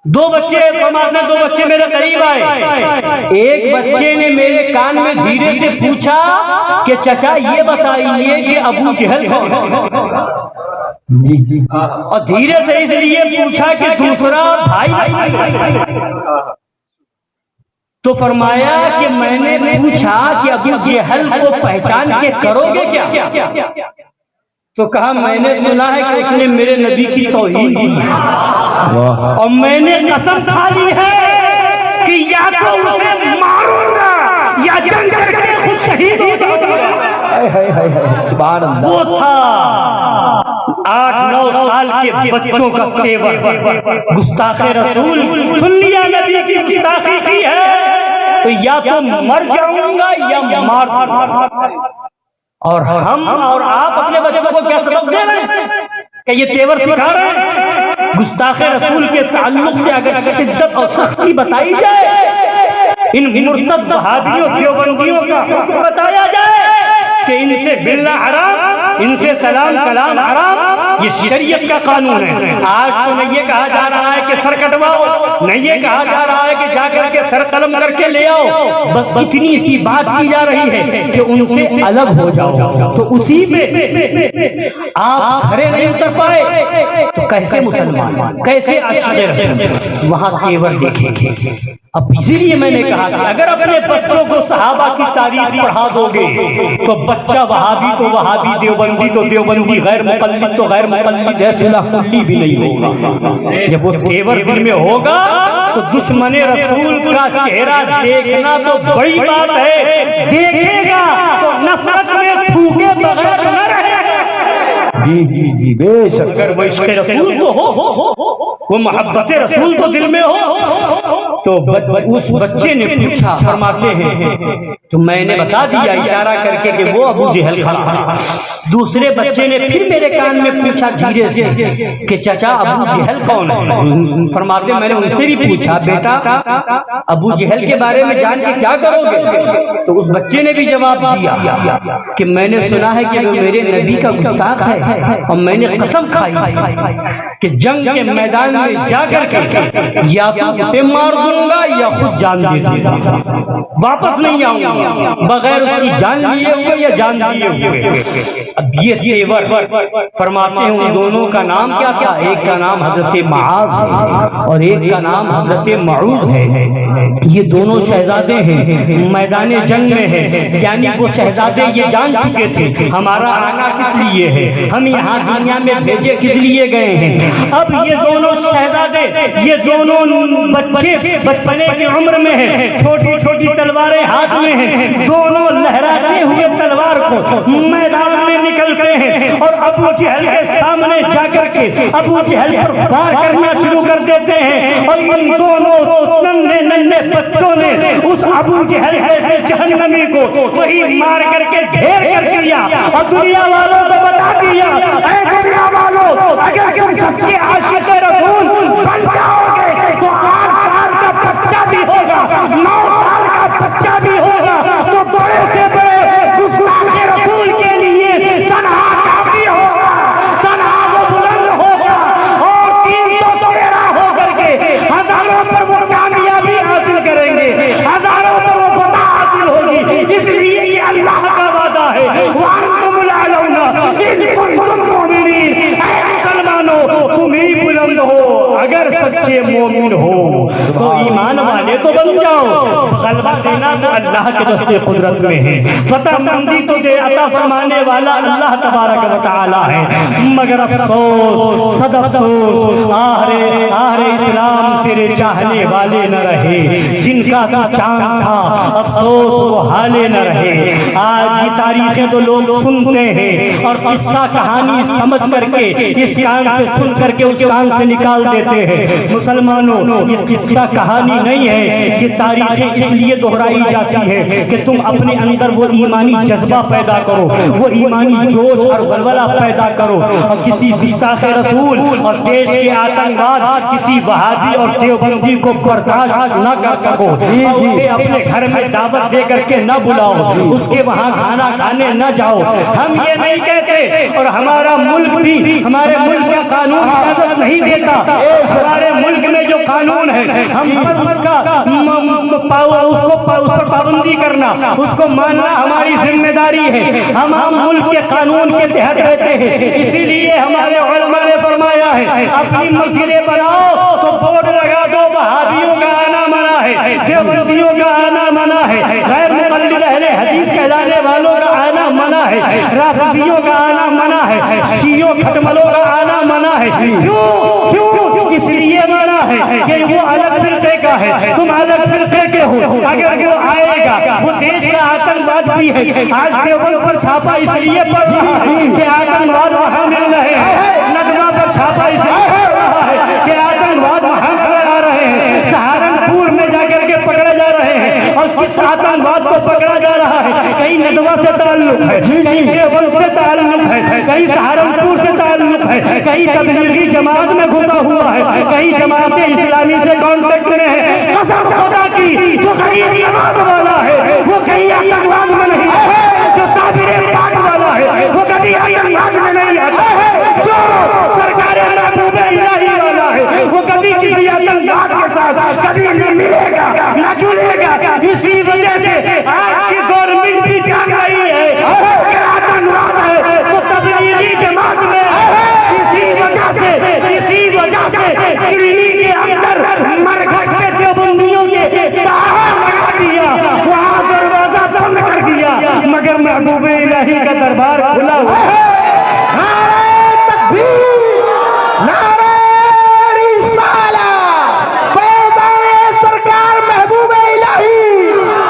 دو بچے فرماتے ہیں دو بچے میرے قریب آئے، ایک بچے نے میرے کان میں دھیرے سے پوچھا کہ چچا یہ بتائیے کہ ابو جہل کون ہے، اور دھیرے سے اس لیے پوچھا کہ دوسرا بھائی، تو فرمایا کہ میں نے پوچھا کہ ابو جہل کو پہچان کے کرو گے کیا؟ تو کہا میں نے سنا ہے کہ اس نے میرے نبی کی توہین کی اور میں نے قسم کھا لی ہے کہ یا تو اسے ماروں گا یا جنگ کر کے خود شہید ہو جاؤں گا۔ سبحان اللہ۔ وہ تھا 8-9 سال کے بچوں کا تیور، گستاخ رسول، سن لیا نبی کی گستاخی کی ہے تو یا تو مر جاؤں گا یا مار دوں گا۔ اور ہم اور آپ اپنے بچوں کو کیا سبق دے رہے ہیں کہ یہ تیور سکھا رہے ہیں؟ گستاخ رسول کے تعلق سے اگر شدت اور سختی بتائی جائے، ان مرتد وہابیوں دیوبندیوں کا بتایا جائے کہ ان سے ملنا حرام، ان سے سلام کلام حرام، یہ شریعت کا قانون ہے۔ آج تو نہ یہ کہا جا رہا ہے کہ سر کٹواؤ، نہ یہ کہا جا رہا ہے کہ جا کر کے سر قلم کر کے لے آؤ، بس اتنی سی بات کی جا رہی ہے کہ ان سے الگ ہو جاؤ۔ تو اسی میں آپ کھڑے نہیں اتر پائے تو کیسے مسلمان، کیسے عاشق رسول وہاں تیور دیکھیں گے؟ اب اسی لیے میں نے کہا کہ اگر اپنے بچوں کو صحابہ کی تاریخ پڑھا دو گے تو بچہ وہابی تو وہابی، دیوبندی تو دیوبندی، غیر مقلد تو غیر مقلد ہے، صلح کلی بھی نہیں ہوگا۔ جب وہ تیور دل میں ہوگا تو دشمن رسول کا چہرہ دیکھنا تو بڑی بات ہے، دیکھے گا تو نفرت میں پھوکے بغیر نہ رہے گا۔ جی جی جی بے شک۔ اگر وہ عشق رسول کو ہو، وہ محبت رسول کو دل میں ہو تو اس بچے نے پوچھا، فرماتے ہیں تو میں نے بتا دیا اشارہ کر کے کہ وہ ابو جہل کھڑا تھا۔ دوسرے بچے نے پھر میرے کان میں پوچھا دھیرے سے کہ چچا ابو جہل کون ہے؟ فرماتے میں نے ان سے بھی پوچھا بیٹا ابو جہل کے بارے میں جان کے کیا کرو گے؟ تو اس بچے نے بھی جواب دیا کہ میں نے سنا ہے کہ وہ میرے نبی کا گستاخ ہے اور میں نے قسم کھائی کہ جنگ کے میدان میں جا کر کے یا تو اسے مار دوں گا یا خود جان دے دوں گا، واپس نہیں آؤں گا بغیر اس کی جان لیے ہوئے یا جان لیے ہوئے۔ اب یہ تیور فرماتے ہیں ان دونوں کا نام کیا تھا؟ ایک کا نام حضرت معاذ ہے اور ایک کا نام حضرت معوذ ہے۔ یہ دونوں شہزادے ہیں، میدان جنگ میں ہیں، یعنی وہ شہزادے یہ جان چکے تھے ہمارا آنا کس لیے ہے، ہم یہاں دنیا میں بھیجے کس لیے گئے ہیں۔ اب یہ دونوں شہزادے، یہ دونوں بچے بچپنے کی عمر میں ہیں، چھوٹی چھوٹی تلواریں ہاتھ میں ہیں، دونوں لہراتے ہوئے تلوار کو میدان میں نکلتے ہیں اور ابو جہل کے سامنے جا کر کے ابو جہل پر وار کرنا شروع کر دیتے ہیں، اور ان دونوں ننھے ننھے بچوں نے اس ابو جہل جیسے جہنمی کو وہی مار کر کے ڈھیر کر دیا اور دنیا والوں کو بتا دیا اے دنیا والوں اگر تم سچے عاشق رسول بن جاؤ گے تو 8 سال کا بچہ بھی ہوگا، 9 سال کا بچہ بھی ہوگا، تو بڑے سے بڑے گستاخ رسول کے لیے مومن ہو تو ایمان والے تو بن جاؤ، غلبہ دینا تو اللہ کے دستے قدرت میں ہے، فتح مندی تو دے عطا فرمانے والا اللہ تبارک و تعالی ہے، مگر افسوس صد افسوس آہر اسلام تیرے چاہنے والے نہ رہے، جن کا تو چاند تھا افسوس وہ حالے نہ رہے۔ آج کی تاریخیں تو لوگ سنتے ہیں اور قصہ کہانی سمجھ کر کے اس کان سے سن کر کے اس کان سے نکال دیتے ہیں۔ مسلمانوں یہ قصہ کہانی نہیں ہے، یہ تاریخیں اس لیے دہرائی جاتی ہے کہ تم اپنے اندر وہ ایمانی جذبہ پیدا کرو، وہ ایمانی جوش اور ولولہ پیدا کرو، اور کسی گستاخ رسول اور دیش کے آتنکواد کسی وہابی اور دیوبندی کو برداشت نہ کر سکو، اسے اپنے گھر میں دعوت دے کر کے نہ بلاؤ، اس کے وہاں کھانا کھانے نہ جاؤ۔ ہم یہ نہیں کہتے اور ہمارا ملک بھی، ہمارے ملک کا قانون اجازت نہیں دیتا، ہمارے ملک میں جو قانون ہے ہم اس پر پابندی کرنا، اس کو ماننا ہماری ذمہ داری ہے۔ ہم ملک کے قانون کے تحت رہتے ہیں، اسی لیے ہمارے علماء نے فرمایا ہے اپنی مسجدیں بناؤ تو بورڈ لگا دو، وہابیوں کا آنا منع ہے، دیوبندیوں کا آنا منع ہے، غیر مقلد اہل حدیث کہلانے والوں کا آنا منع ہے، رافضیوں کا آنا منع ہے، شیعوں کھٹملوں کا آنا منع ہے۔ کیوں؟ اس لیے منع ہے کہ وہ الگ فرقے کا ہے، تم الگ فرقے کے ہو، اگر وہ آئے گا وہ دیش کا آتنکواد بھی ہے۔ آج دیوبند پر چھاپا اس لیے پڑ رہا ہے کہ آتنکواد وہاں مل رہے ہیں، ندوہ پر چھاپا اس لیے پڑ رہا ہے کہ آتنکواد وہاں نظر آ رہے ہیں، سہارنپور میں جا کر کے پکڑے جا رہے ہیں، اور کس آتنکواد کو پکڑا جا رہا ہے، کہیں ندوہ سے تعلق ہے، کہیں دیوبند سے تعلق ہے، کہیں سہارنپور سے تعلق ہے، کہیں تبلیغی جماعت میں گھسا ہوا ہے، کہیں جماعت اسلامی سے کانٹیکٹ میں ہے۔ قسم خدا کی جو غریب نماز والا ہے وہ کہیں آتنکواد میں نہیں ہے، جو صابر پاک والا ہے وہ کبھی آتنکواد میں نہیں آتا ہے، جو سرکار محبوب الہی والا ہے وہ کبھی کسی آتنکواد کے ساتھ کبھی نہ ملے گا نہ جلے گا۔ اسی وجہ سے آج کی گورنمنٹ بھی جان رہی ہے کہ آتنکواد ہے تو تبلیغی جماعت میں ہے، اسی وجہ سے دلی کے اندر مرگھٹ پہ دیوبندیوں کے تاہا لگا دیا، وہاں دروازہ بند کر دیا، مگر محبوب الہی کا دربار کھلا ہوا ہے۔ نعرہ تکبیر، نعرہ رسالت، فیضان سرکار محبوب الہی،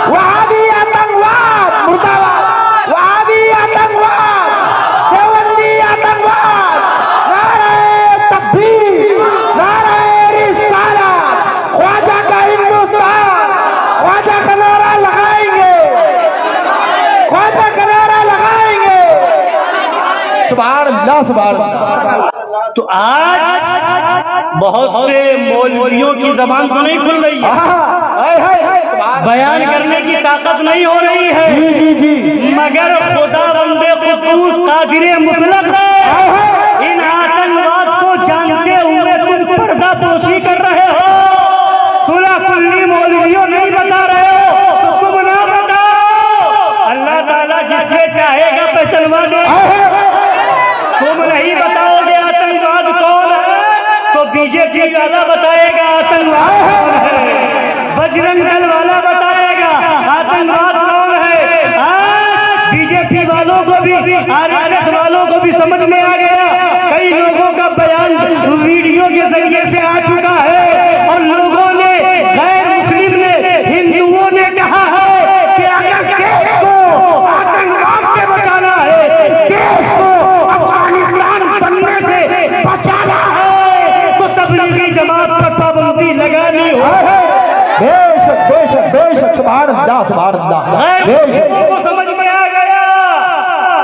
وہابی آتنکواد مرداباد، وہابی آتنکواد، دیوبندی آتنکواد، نعرہ تکبیر، نعرہ رسالت، خواجہ کا ہندوستان، خواجہ کا نعرہ لگائیں گے، خواجہ کا نعرہ لگائیں گے۔ سبحان اللہ، سبحان اللہ۔ تو آج بہت سے مولویوں کی زبان تو نہیں کھل رہی ہے، بیان کرنے کی طاقت نہیں ہو رہی ہے، مگر خدا بندے قدوس قادر مطلق ہے، ان آتنکواد کو جانتے ہوئے تم پردہ پوشی کر رہے ہو، سنا کلی مولویوں نہیں بتا رہے ہو تو تم نہ بتاؤ، اللہ تعالیٰ جس سے چاہے گا پہچنوا دے۔ تم نہیں بتاؤ گے آتنکواد کون ہے تو بی جے پی والا بتائے گا آتنکواد کون ہے، بجرنگ دل والا بتائے گا آتنکواد کون ہے۔ بی جے پی والوں کو بھی، آر ایس ایس والوں کو بھی سمجھ میں آ گیا، کئی لوگوں کا بیان ویڈیو کے ذریعے سے آ چکا ہے، اور لوگوں نے، غیر مسلم نے، ہندوؤں نے کہا ہے کہ اگر دیش کو آتنکواد سے بچانا ہے، دیش کو افغانستان بننے سے بچانا ہے، تو تبلیغی جماعت پر پابندی لگانی ہے۔ بے شک، بے شک، بے شک، سبحان اللہ، سبحان اللہ، بے شک۔ غیر کو سمجھ میں آ گیا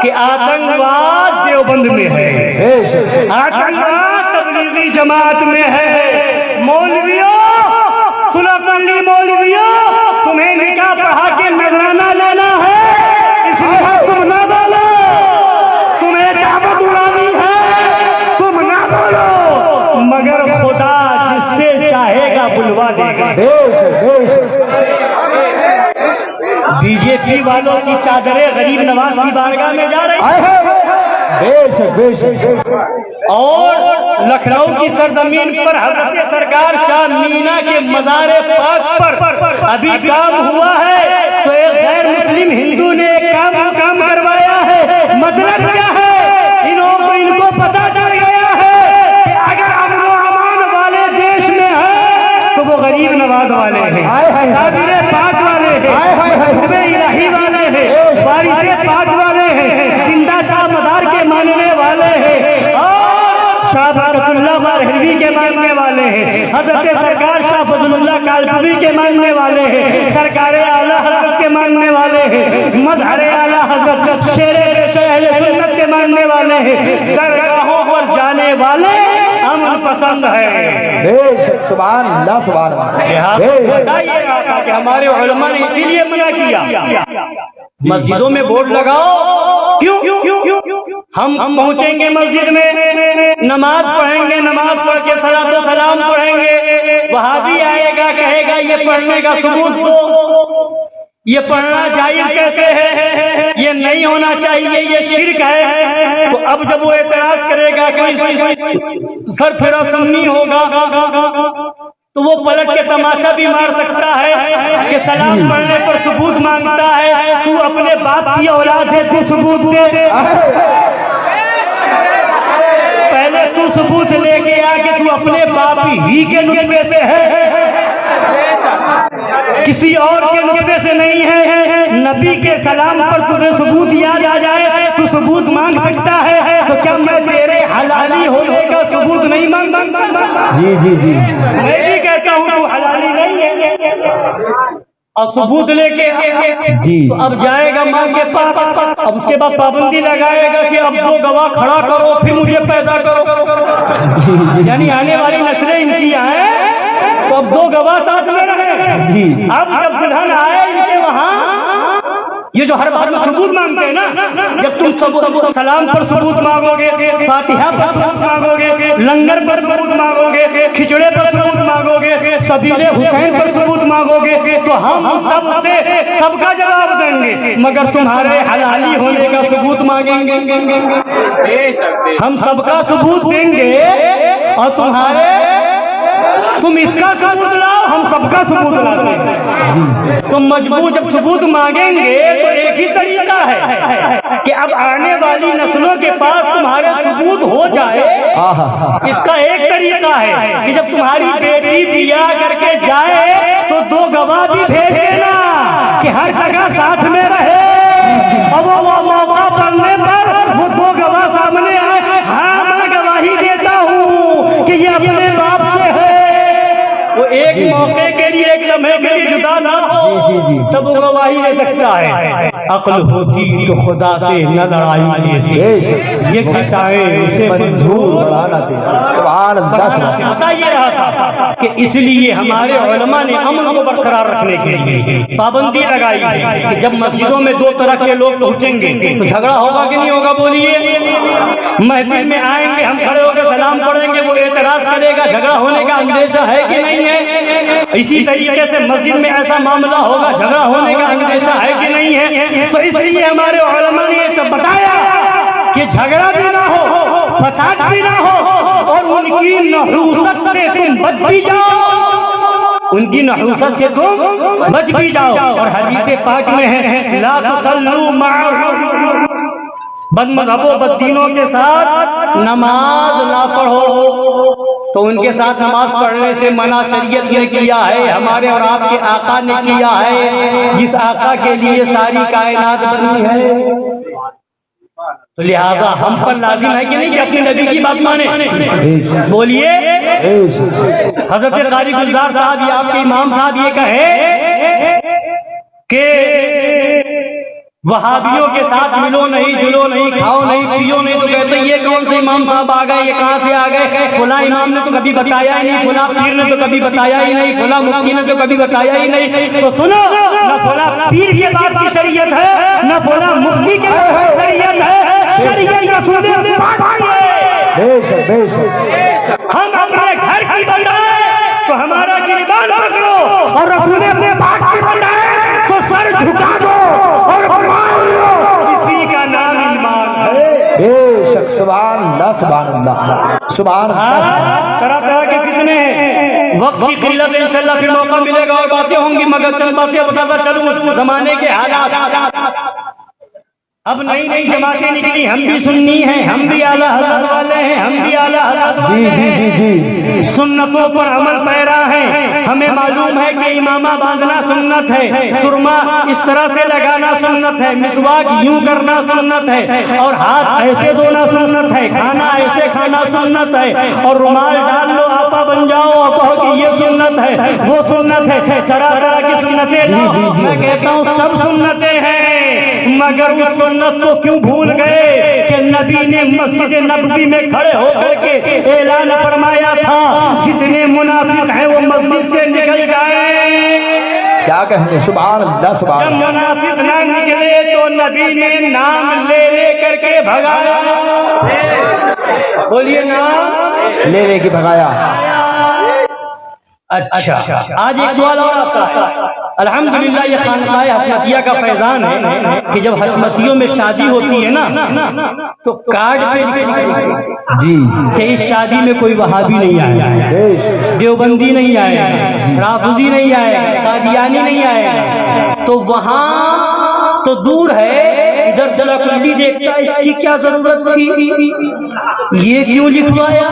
کہ آتنکواد دیوبند میں ہے، آتنکواد تبلیغی جماعت میں ہے۔ مولویوں سنا، کلی مولویوں، تمہیں نکاح پڑھا کے نذرانہ لینا ہے، اس لیے تم نہ بولو، تمہیں دعوت اڑانی ہے، تم نہ بولو، مگر خدا جس سے چاہے گا بلوا دے گا۔ بے شک، بے شک۔ بی جے پی والوں کی چادریں غریب نواز کی بارگاہ میں جا رہی ہیں، بے شک بے شک اور لکھنؤ کی سرزمین پر حضرت سرکار شاہ مینا کے مزار پاک پر ابھی کام ہوا ہے تو ایک غیر مسلم ہندو نے ایک کام کروایا ہے. مطلب کیا ہے؟ ان کو پتا چل گیا ہے کہ اگر امن و امان والے دیش میں ہے تو وہ غریب نواز والے ہیں, صابر پاک والے ہیں, حکم الہی والے ہیں, وارث پاک والے ہیں, زندہ شاہ مدار کے ماننے والے ہیں, اور شاہ برکت اللہ مارہوی کے ماننے والے ہیں, حضرت سرکار شاہ فضل اللہ کالپوری کے ماننے والے ہیں, سرکار اعلیٰ حضرت کے ماننے والے ہیں, مظہر اعلیٰ حضرت شیر پیش اہل سنت کے ماننے والے ہیں, درگاہوں پر جانے والے امن پسند ہیں. بے شک سبحان اللہ سبحان اللہ. بتائیے آقا کہ ہمارے علماء نے اسی لیے منع کیا مسجدوں میں بورڈ لگاؤ. کیوں؟ ہم پہنچیں گے مسجد میں, نماز پڑھیں گے, نماز پڑھ کے صلاۃ و سلام پڑھیں گے, وہابی آئے گا کہے گا یہ پڑھنے کا ثبوت دو, یہ پڑھنا جائز کیسے ہے, یہ نہیں ہونا چاہیے, یہ شرک ہے. تو اب جب وہ اعتراض کرے گا کوئی سر پھرا سنی ہوگا تو وہ پلٹ کے تماچا بھی مار سکتا ہے کہ سلام پڑھنے پر ثبوت مانگتا ہے, تو اپنے باپ کی اولاد ہے, تو ثبوت دے. پہلے تو ثبوت لے کے آ کہ تو اپنے باپ ہی کے نطفے سے ہے, کسی اور کے نطفے سے نہیں ہے. نبی کے سلام پر تمہیں ثبوت یاد آ جائے تو ثبوت مانگ سکتا ہے, تو کیا میں تیرے حلالی ہونے کا ثبوت نہیں مانگ؟ جی میں بھی کہتا ہوں تو حلالی نہیں ہے, اور ثبوت لے کے تو اب جائے گا ماں کے پاس, اب اس کے بعد پابندی لگائے گا کہ اب 2 گواہ کھڑا کرو پھر مجھے پیدا کرو. یعنی آنے والی نسلیں ان کی آئیں تو اب 2 گواہ ساتھ میں رہے. اب جب دلہن آئے ان کے وہاں, یہ جو ہر بات میں ثبوت مانگتے ہیں نا, جب تم سلام پر ثبوت مانگو گے, فاتحہ پر ثبوت مانگو گے, لنگر پر ثبوت مانگو گے, کھچڑے پر ثبوت مانگو گے, سبیل حسین پر ثبوت مانگو گے, تو ہم سب سے سب کا جواب دیں گے, مگر تمہارے حلالی ہونے کا ثبوت مانگیں گے. ہم سب کا ثبوت دیں گے اور تم اس کا ثبوت لاؤ, ہم سب کا ثبوت لاتے ہیں. تم مجبور جب ثبوت مانگیں گے تو ایک ہی طریقہ ہے کہ اب آنے والی نسلوں کے پاس تمہارے ثبوت ہو جائے. اس کا ایک طریقہ ہے کہ جب تمہاری بیٹی بیاہ کر کے جائے تو 2 گواہ بھی بھیج دینا کہ ہر جگہ ساتھ میں رہے, اور وہ موقع پڑنے پر وہ 2 گواہ سامنے آئے, ہاں میں گواہی دیتا ہوں کہ یہ اپنے باپ سے ہے. وہ ایک موقع کے لیے, ایک لمحے کے لیے جدا نہ ہو تب وہ گواہی دے سکتا ہے. عقل ہوتی تو خدا سے نہ لڑائی لیتے, یہ گھٹائیں اسے منظور بڑھانا دے. سبحان اللہ. بتا یہ رہا تھا کہ اس لیے ہمارے علماء نے امن کو برقرار رکھنے کے لیے پابندی لگائی ہے کہ جب مسجدوں میں 2 طرح کے لوگ پہنچیں گے تو جھگڑا ہوگا کہ نہیں ہوگا؟ بولیے. محفل میں آئیں گے, ہم کھڑے ہو کے سلام پڑھیں گے, وہ اعتراض کرے گا, جھگڑا ہونے کا اندیشہ ہے کہ نہیں ہے؟ اسی طریقے سے مسجد میں ایسا معاملہ ہوگا, جھگڑا ہونے کا اندیشہ ہے کہ نہیں ہے؟ تو اس لیے ہمارے علماء نے یہ بتایا کہ جھگڑا بھی نہ ہو, فساد بھی نہ ہو, اور ان کی نحوست سے تم بچ بھی جاؤ, ان کی نحوست سے تم بچ بھی جاؤ. اور حدیث پاک میں ہے لا تصلوا مع بد مذہبوں بددینوں کے ساتھ نماز نہ پڑھو. تو ان کے ساتھ نماز پڑھنے سے منع شریعت نے کیا ہے, ہمارے اور آپ کے آقا نے کیا ہے, جس آقا کے لیے ساری کائنات بنی ہے. تو لہذا ہم پر لازم ہے کہ نہیں کہ اپنے نبی کی بات مانیں؟ بولیے. حضرت قاری گلزار صاحب, یہ آپ کے امام صاحب یہ کہے کہ وہابیوں کے ساتھ ملو نہیں, جلو نہیں, کھاؤ نہیں, پیو نہیں, تو کہتے ہیں یہ کون سے امام صاحب آ گئے, یہ کہاں سے آ گئے, فلاں امام نے تو کبھی بتایا ہی نہیں, فلاں پیر نے تو کبھی بتایا ہی نہیں, فلاں مفتی نے تو کبھی بتایا ہی نہیں. تو سنو, نہ فلاں پیر کے بات کی شریعت ہے, نہ فلاں مفتی کے شریعت ہے, شریعت رسول پاک کی ہے. بے شک بے شک. ہم اپنے گھر کی بنائے تو ہمارا گریبان پکڑو, اور رسول اپنے پاک کی بنائے تو سر جھکا دو, اور اسی کا نام ایمان ہے. اللہ سبحان اللہ سبحان اللہ طرح طرح کے فتنے ہیں، وقت کی قلت ہے، انشاءاللہ پھر موقع ملے گا اور باتیں ہوں گی، مگر چند باتیں بتاتا چلوں زمانے کے حالات۔ اب نئی نئی جماعتیں نکلی، ہم بھی سنی ہیں، ہم بھی اعلیٰ حضرت والے ہیں، ہم بھی اعلیٰ حضرت والے جی جی ہیں، جی جی سنتوں پر عمل پیرا ہے، ہمیں معلوم ہے کہ امامہ باندھنا سنت ہے، سرما اس طرح سے لگانا سنت ہے، مسواک یوں کرنا سنت ہے، اور ہاتھ ایسے دھونا سنت ہے، کھانا ایسے کھانا سنت ہے، اور رومال ڈال لو آپا بن جاؤ اور کہو کہ یہ سنت ہے وہ سنت ہے، طرح طرح کی سنتیں لاؤ۔ میں کہتا ہوں سب سنتیں ہیں، مگر اس سنت کو کیوں بھول گئے کہ نبی نے مسجد نبوی میں کھڑے ہو کر کے اعلان فرمایا تھا جتنے منافق ہیں وہ مسجد سے نکل جائیں۔ کیا کہنے، سبحان اللہ سبحان جب اللہ۔ منافق نہ نکلے تو نبی نے نام لے لے کر کے بھگایا، بولیے نام لے لے کے بھگایا۔ اچھا آج ایک سوال اور آتا ہے، الحمدللہ یہ خانقاہ حشمتیہ کا فیضان ہے کہ جب حشمتیوں میں شادی ہوتی ہے نا تو کارڈ پہ لکھا جی کہ اس شادی میں کوئی وہابی نہیں آیا، دیوبندی نہیں آیا، رافضی نہیں آیا، قادیانی نہیں آیا، تو وہاں تو دور ہے، ادھر ذرا کلی دیکھتا اس کی کیا ضرورت تھی، یہ کیوں لکھوایا،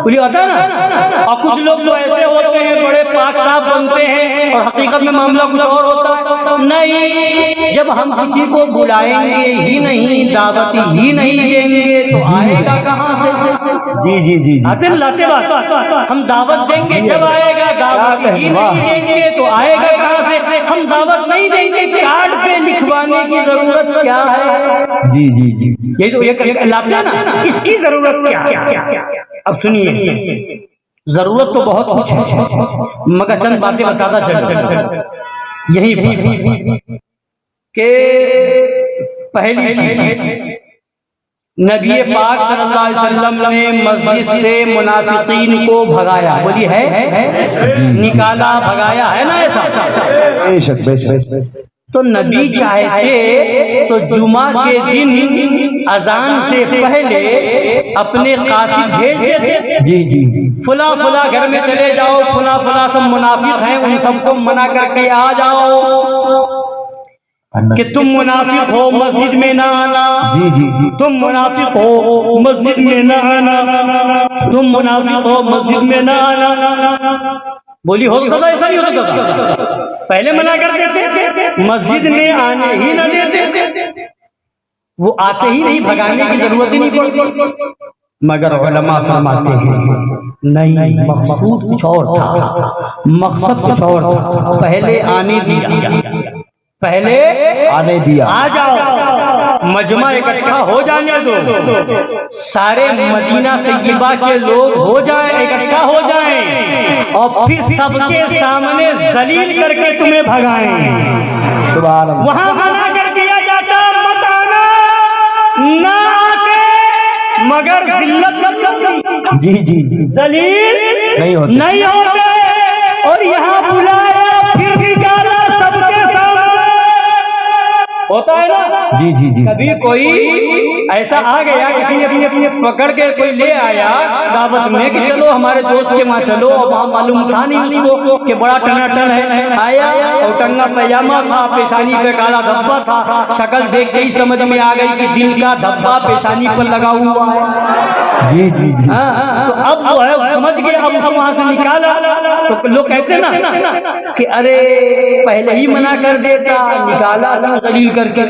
بولیے آتا ہے نا۔ اور کچھ لوگ تو ایسے ہوتے ہیں بڑے پاک صاف بنتے ہیں اور حقیقت میں معاملہ کچھ اور ہوتا ہے۔ نہیں، جب ہم کسی کو بلائیں گے ہی نہیں، دعوت ہی نہیں دیں گے تو آئے گا کہاں سے؟ جی جی جی آتے لاتے بات، ہم دعوت دیں گے جب آئے گا، دعوت ہی نہیں دیں گے تو آئے گا کہاں سے؟ ہم دعوت نہیں دیں گے، کارڈ پہ لکھوانے کی ضرورت کیا ہے؟ جی جی جی یہ تو یہ لاتے نا، اس کی ضرورت کیا ہے؟ اب سنیے، ضرورت تو بہت کچھ ہے مگر چند باتیں بتاتا چل یہی کہ پہلی چیز، نبی پاک صلی اللہ علیہ وسلم نے مسجد سے منافقین کو بھگایا، بولی ہے نکالا، بھگایا ہے نا ایسا؟ بے شک بے شک۔ تو نبی چاہتے تو جمعہ کے دن اذان سے پہلے اپنے قاصد بھیج دیتے، جی جی فلاں فلاں گھر میں چلے جاؤ، فلاں فلاں سب منافق ہیں، ان سب کو منع کر کے آ جاؤ کہ تم منافق ہو مسجد میں نہ آنا، جی جی جی تم منافق ہو مسجد میں نہ آنا، تم منافق ہو مسجد میں نہ آنا۔ بولی ہوتا تھا ایسا نہیں ہوتا تھا، پہلے منع کر دیتے، مسجد میں آنے ہی نہ دیتے، وہ آتے ہی نہیں، بھگانے کی ضرورت ہی نہیں پڑتی۔ مگر علماء فرماتے ہیں نہیں، مقصود کچھ اور تھا، مقصد کچھ اور تھا، پہلے آنے دیا، پہلے آنے دیا، آ جاؤ، مجمع اکٹھا ہو جانے دو، سارے مدینہ طیبہ کے لوگ ہو جائیں، اکٹھا ہو جائیں، اور پھر سب کے سامنے ذلیل کر کے تمہیں بھگائیں۔ سبحان اللہ۔ وہاں منع کر دیا جاتا مت آنا، نہ آتے مگر ذلت جی جی جی ذلیل نہیں ہوتے، اور یہاں بلایا پھر بھی گالا سب کے سامنے ہوتا ہے نا۔ جی جی جی کبھی کوئی ایسا آ گیا، کسی نے اپنے پکڑ کے کوئی لے آیا دعوت میں کہ چلو ہمارے دوست کے وہاں چلو، اور وہاں معلوم تھا نہیں اس کو کہ بڑا ٹناٹن ہے، آیا اور ٹنگا پیجامہ تھا، پیشانی پہ کالا دھبا تھا، شکل دیکھ کے ہی سمجھ میں آ گئی کہ دل کا دھبا پیشانی پر لگا ہوا ہے۔ جی جی جی تو اب جو ہے سمجھ گئے، اب اس کو وہاں سے نکالا تو لوگ کہتے ہیں نا کہ ارے پہلے ہی منع کر دیتا، نکالا ذلیل کر کے۔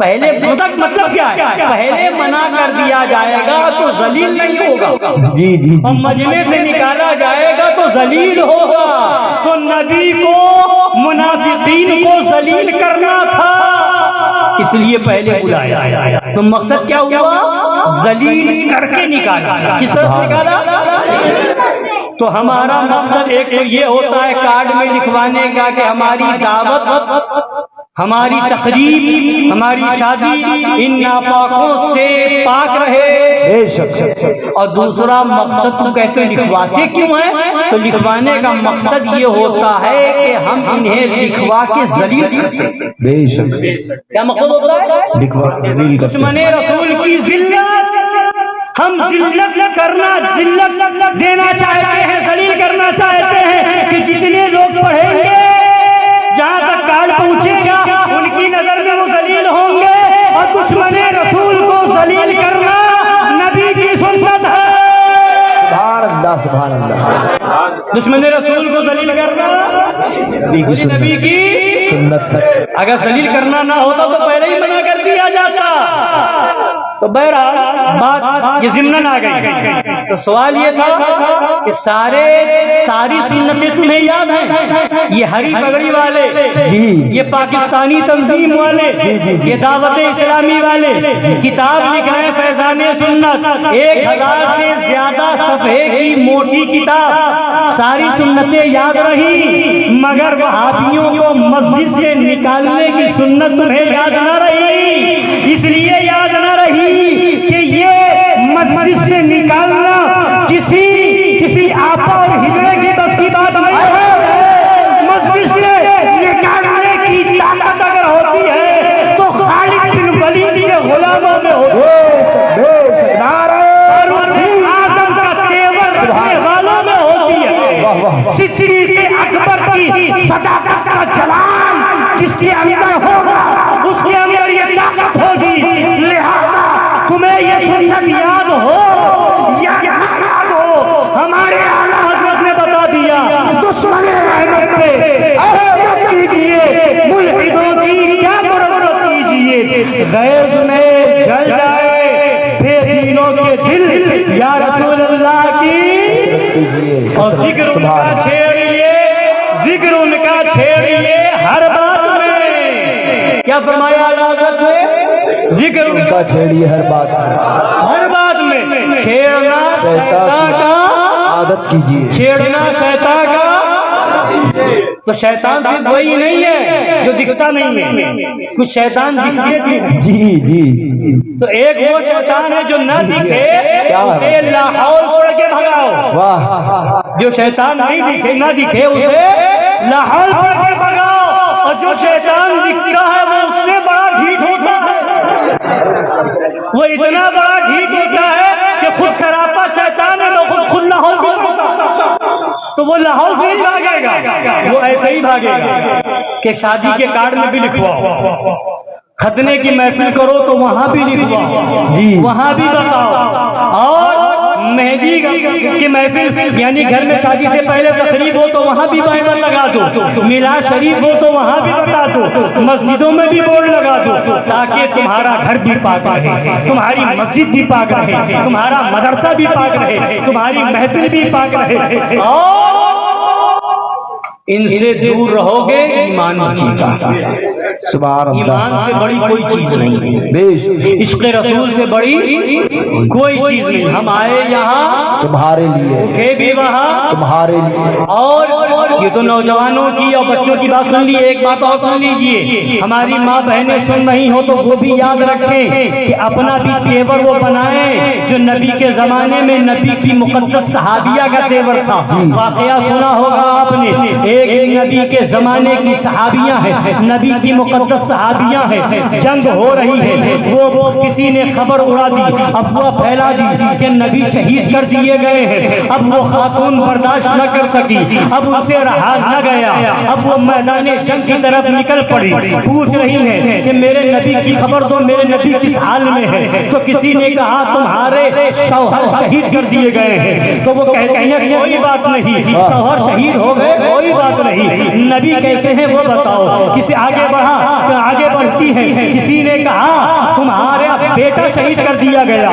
پہلے مطلب کیا ہے؟ پہلے منع کر دیا جائے گا تو ذلیل نہیں ہوگا، جی جی اور مجمع سے نکالا جائے گا تو ذلیل ہوگا۔ تو نبی کو منافقین کو ذلیل کرنا تھا، اس لیے پہلے بلایا۔ تو مقصد کیا ہوا؟ ذلیل کر کے نکالا۔ کس طرح سے نکالا؟ تو ہمارا مقصد ایک تو یہ ہوتا ہے کارڈ میں لکھوانے کا کہ ہماری دعوت، ہماری تقریب، ہماری شادی ان ناپاکوں سے پاک رہے۔ بے شک۔ اور دوسرا مقصد تو کہتے لکھواتے کیوں ہیں؟ تو لکھوانے کا مقصد یہ ہوتا ہے کہ ہم انہیں لکھوا کے ذلیل کرتے ہیں۔ بے شک۔ کیا مقصد ہوتا ہے؟ لکھوا ذلیل کرتے ہیں۔ دشمن رسول کی ذلت ہم ذلت دینا چاہتے ہیں، ذلیل کرنا چاہتے ہیں کہ جتنے لوگ پڑھیں گے جہاں تک کال پہنچے گا ان کی نظر میں وہ ذلیل ہوں گے، اور دشمن رسول کو ذلیل کرنا نبی کی سنت ہے۔ سبحان اللہ سبحان اللہ، دشمن رسول کو ذلیل کرنا نبی کی سنت ہے۔ اگر ذلیل کرنا نہ ہوتا تو پہلے ہی منع کر دیا جاتا۔ تو بہرحال بات یہ ضمن آ گئی، تو سوال یہ تھا کہ ساری سنتیں تمہیں یاد ہیں؟ یہ ہری پگڑی والے جی، یہ پاکستانی تنظیم والے، یہ دعوت اسلامی والے کتاب لکھ رہے ہیں فیضان سنت، 1000 سے زیادہ صفحے کی موٹی کتاب، ساری سنتیں یاد رہی، مگر وہابیوں کو مسجد سے نکالنے کی سنت تمہیں یاد نہ رہی۔ اس لیے یاد نہ رہی کہ یہ مسجد سے نکالنا کسی آپا اور ہجڑے کی بس کی بات نہیں ہے۔ مسجد سے نکالنے کی طاقت اگر ہوتی ہے تو خالد بن ولید کے غلاموں میں ہوتی ہے، اعظم کا تیور رکھنے والوں میں ہوتی ہے، صدیق اکبر کی صداقت کا جلال جس کے اندر ہوگا اس کے اندر یہ طاقت ہوگی۔ لہذا تمہیں یہ سنت یاد ہو یا نہ یاد ہو، ہمارے اعلیٰ حضرت نے بتا دیا، دشمن رحمت پہ احمد کیجئے، ملحدوں کی کیا مرمت کیجئے، غیظ میں جل جائے بے دینوں کے دل، یا رسول اللہ کی، اور ذکر ان کا چھیڑیے، ذکر ان کا چھیڑیے ہر بات میں۔ کیا فرمایا اعلیٰ حضرت نے؟ ذکر ان کا چھیڑیے ہر بات میں، چھیڑنا شیطان کا عادت کیجیے، چھیڑنا شیطان کا، تو شیطان صرف وہی نہیں ہے جو دکھتا نہیں ہے، کچھ شیطان دکھتے بھی ہیں۔ جی جی، تو ایک وہ شیطان ہے جو نہ دکھے اسے لاحول پڑھ کے بھگاؤ، واہ، جو شیطان نہ دکھے اسے لاحول پڑھ کے بھگاؤ، اور جو شیطان دکھتا ہے وہ اس سے بڑا ڈھیٹ ہوتا ہے، وہ اتنا بڑا ڈھیٹ ہوتا ہے کہ خود سراپا شیطان ہے، تو خود لاحول تو وہ لاہور سے ہی بھاگے گا، وہ ایسے ہی بھاگے گا کہ شادی کے کارڈ میں بھی لکھواؤ، ختنے کی محفل کرو تو وہاں بھی لکھواؤ، جی، وہاں بھی بتاؤ، اور مہندی کی محفل یعنی گھر میں شادی سے پہلے تقریب ہو تو وہاں بھی بینر لگا دو، میلاد شریف ہو تو وہاں بھی بتا دو، مسجدوں میں بھی بورڈ لگا دو، تاکہ تمہارا گھر بھی پاک رہے، تمہاری مسجد بھی پاک رہے، تمہارا مدرسہ بھی پاک رہے، تمہاری محفل بھی پاک رہے، اور ان سے دور رہو گے ایمان بچے گا۔ سبحان اللہ، ایمان سے بڑی کوئی چیز نہیں، بیش، عشق رسول سے بڑی کوئی چیز نہیں۔ ہم آئے یہاں تمہارے لیے، اٹھے بھی وہاں تمہارے لیے، اور یہ تو نوجوانوں کی اور بچوں کی بات سن لی، ایک بات اور سن لیجئے، ہماری ماں بہنیں سن رہی ہو تو وہ بھی یاد رکھیں کہ اپنا بھی تیور وہ بنائیں جو نبی کے زمانے میں نبی کی مقدس صحابیہ کا تیور تھا۔ واقعہ سنا ہوگا آپ نے، ایک نبی کے زمانے کی صحابیاں ہیں، نبی کی مقدس صحابیاں ہیں، جنگ ہو رہی ہے، وہ کسی نے خبر اڑا دی، افواہ پھیلا دی کہ نبی شہید کر دیے گئے ہیں۔ اب وہ خاتون برداشت نہ کر سکی، اب اسے رہا نہ گیا، اب وہ میدان جنگ کی طرف نکل پڑی، پوچھ رہی ہیں کہ میرے نبی کی خبر دو، میرے نبی کس حال میں ہے؟ تو کسی نے کہا تمہارے شوہر شہید کر دیے گئے ہیں، تو وہ کہتے ہیں کوئی بات نہیں، شوہر شہید ہو گئے کوئی بات نہیں، نبی کیسے ہیں وہ بتاؤ۔ کسی آگے بڑھا تو آگے بڑھتی ہے، کسی نے کہا تمہارا بیٹا شہید کر دیا گیا،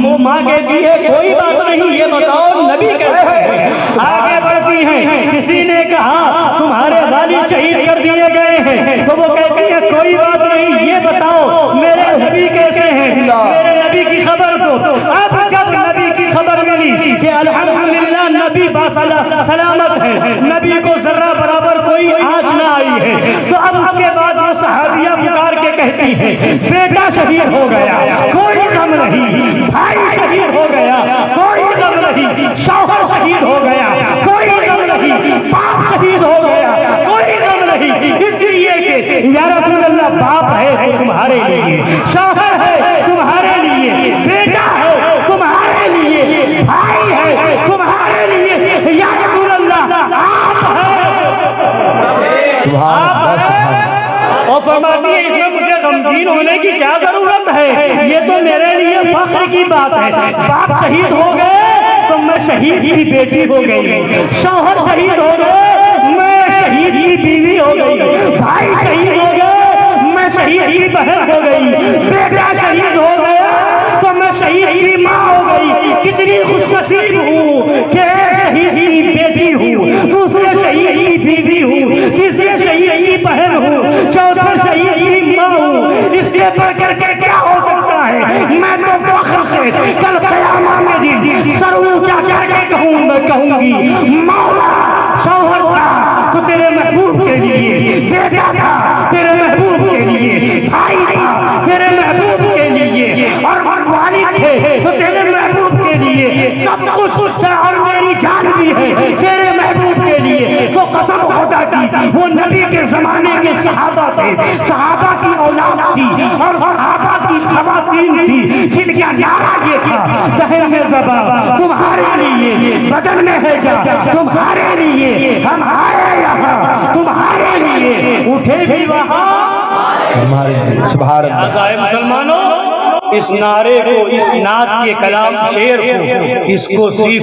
وہ ماں کہتی ہے کوئی بات نہیں، یہ بتاؤ نبی کیسے ہیں؟ آگے بڑھتی ہیں، کسی نے کہا تمہارے والد شہید کر دیے گئے ہیں، تو وہ کہتی ہے کوئی بات نہیں، یہ بتاؤ میرے نبی کیسے ہیں؟ میرے نبی کی خبر دو۔ اب جب نبی کی خبر ملی کہ الحمدللہ نبی سلامت ہے، نبی کو ذرہ برابر کوئی آج نہ آئی ہے، تو اب اس کے بعد وہ صحابیہ پکار کے کہتی ہے بیٹا شہید ہو گیا کوئی غم نہیں، بھائی شہید ہو گیا کوئی غم نہیں، شوہر شہید ہو گیا کوئی غم نہیں، باپ شہید ہو گیا کوئی غم نہیں، اس لیے کہ یا رسول اللہ باپ ہے تمہارے لیے، شوہر ہے تمہارے لیے، بیٹا ہے تمہارے ہے، یہ تو میرے لیے فخر کی بات ہے۔ باپ شہید ہو گئے تو میں شہید کی بیٹی ہو گئی، شوہر شہید ہو گئے میں شہید کی بیوی ہو گئی، بھائی شہید ہو گئے میں شہید کی بہن ہو گئی، بیٹا شہید ہو گیا تو میں شہید کی ماں ہو گئی۔ کتنی خوش نصیب ہوں کہ ایک شہید کی بیٹی ہوں، دوسرے شہید کی بیوی ہوں، تیسرے شہید کی بہن ہوں، چوتھے شہید کی ماں ہوں۔ اس سے بڑھ کر کے کیا ہو سکتا ہے؟ میں تو فخر سے کل قیامت میں دن سر اونچا کر کے کہوں گی مولا شوہر تھا تو تیرے محبوب کے لیے، بیٹا تھا تیرے محبوب کے لیے، بھائی تھا تیرے محبوب کے لیے، اور والد تھے تو تیرے محبوب کے لیے، سب کچھ تھا اور میری جان بھی ہے تیرے محبوب کے لیے۔ تو قسم خدا کی وہ نبی کے زمانے کے صحابہ تھے، صحابہ کی اولاد تھی اور صحابہ کی خواتین تھی، جن کا نعرہ یہ تھا دہن میں زباں تمہارے لیے، بدن میں ہے جا تمہارے لیے، ہم آئے یہاں تمہارے لیے، اٹھے بھی وہاں ہمارے لیے۔ سبحان اللہ۔ آئے مسلمانوں، اس نعرے کو، اس نعت کے کلام شعر کو، اس کو صرف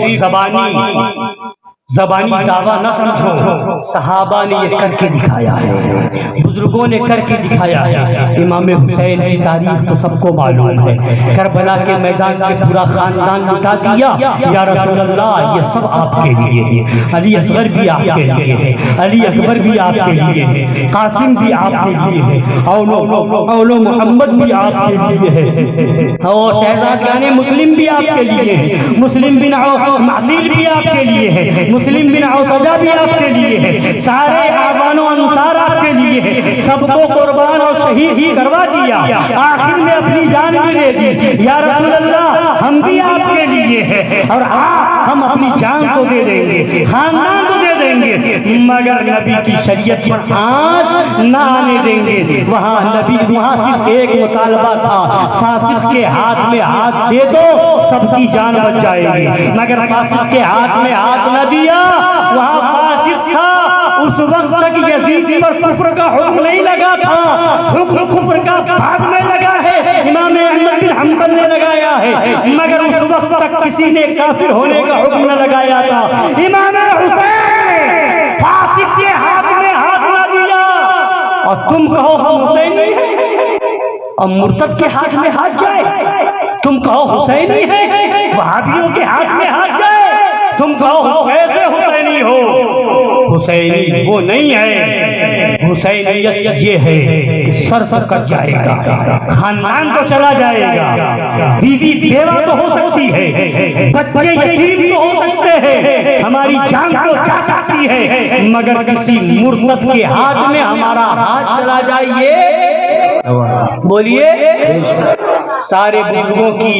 زبانی دعویٰ نہ سمجھو، صحابہ نے یہ کر کے دکھایا ہے، بزرگوں نے کر کے دکھایا ہے۔ امام حسین کی تاریخ تو سب کو معلوم ہے، کربلا کے میدان میں پورا خاندان بتا دیا یا رسول اللہ یہ سب آپ کے لیے ہے، علی اصغر بھی آپ کے لیے ہے، علی اکبر بھی آپ کے لیے ہے، قاسم بھی آپ کے لیے ہے، اولو محمد بھی آپ کے لیے ہے، اور شہزاد مسلم بھی آپ کے لیے ہے، مسلم بن عقیل بھی آپ کے لیے ہے، مسلم بن عوسجہ بھی آپ کے لیے ہے، سارے آبان و انصار آپ کے لیے ہے، سب کو قربان اور شہید ہی کروا دیا، آخر میں اپنی جان بھی دے دی۔ یا رسول اللہ ہم بھی آپ کے لیے ہے، اور ہم اپنی جان کو دے دیں گے، خاندان کو دے دیں گے، مگر نبی کی شریعت پر آنچ نہ آنے دیں گے۔ وہاں صرف ایک مطالبہ تھا، فاسق کے ہاتھ میں ہاتھ دے دو سب کی جان بچ جائے گی، مگر فاسق کے ہاتھ میں ہاتھ نہ دیا۔ وہاں فاسق تھا، اس وقت تک یزید پر کفر کا حکم نہیں لگا تھا، حکم کفر کا بعد میں لگا ہے، امام احمد بن حنبل نے لگایا ہے، مگر اس وقت تک کسی نے کافر ہونے کا حکم نہ لگایا تھا۔ امام حسین فاسق کے ہاتھ میں ہاتھ نہ دیا، اور تم کہو ہم حسینی ہیں، اور مرتد کے ہاتھ میں ہاتھ جائے، تم کہو حسینی ہیں، وہابیوں کے ہاتھ میں ہاتھ جائے، تم کہو کیسے حسینی ہو؟ حسینی وہ نہیں ہے، حسینیت یہ ہے کہ سر پر کٹ جائے گا، خاندان کو چلا جائے گا، بیوی بیوہ تو ہو سکتی ہے، بچے یتیم تو ہو سکتے ہیں، ہماری جان تو جا سکتی ہے، مگر کسی مرتد کے ہاتھ میں ہمارا ہاتھ چلا جائے، بولیے۔ سارے بزرگوں کی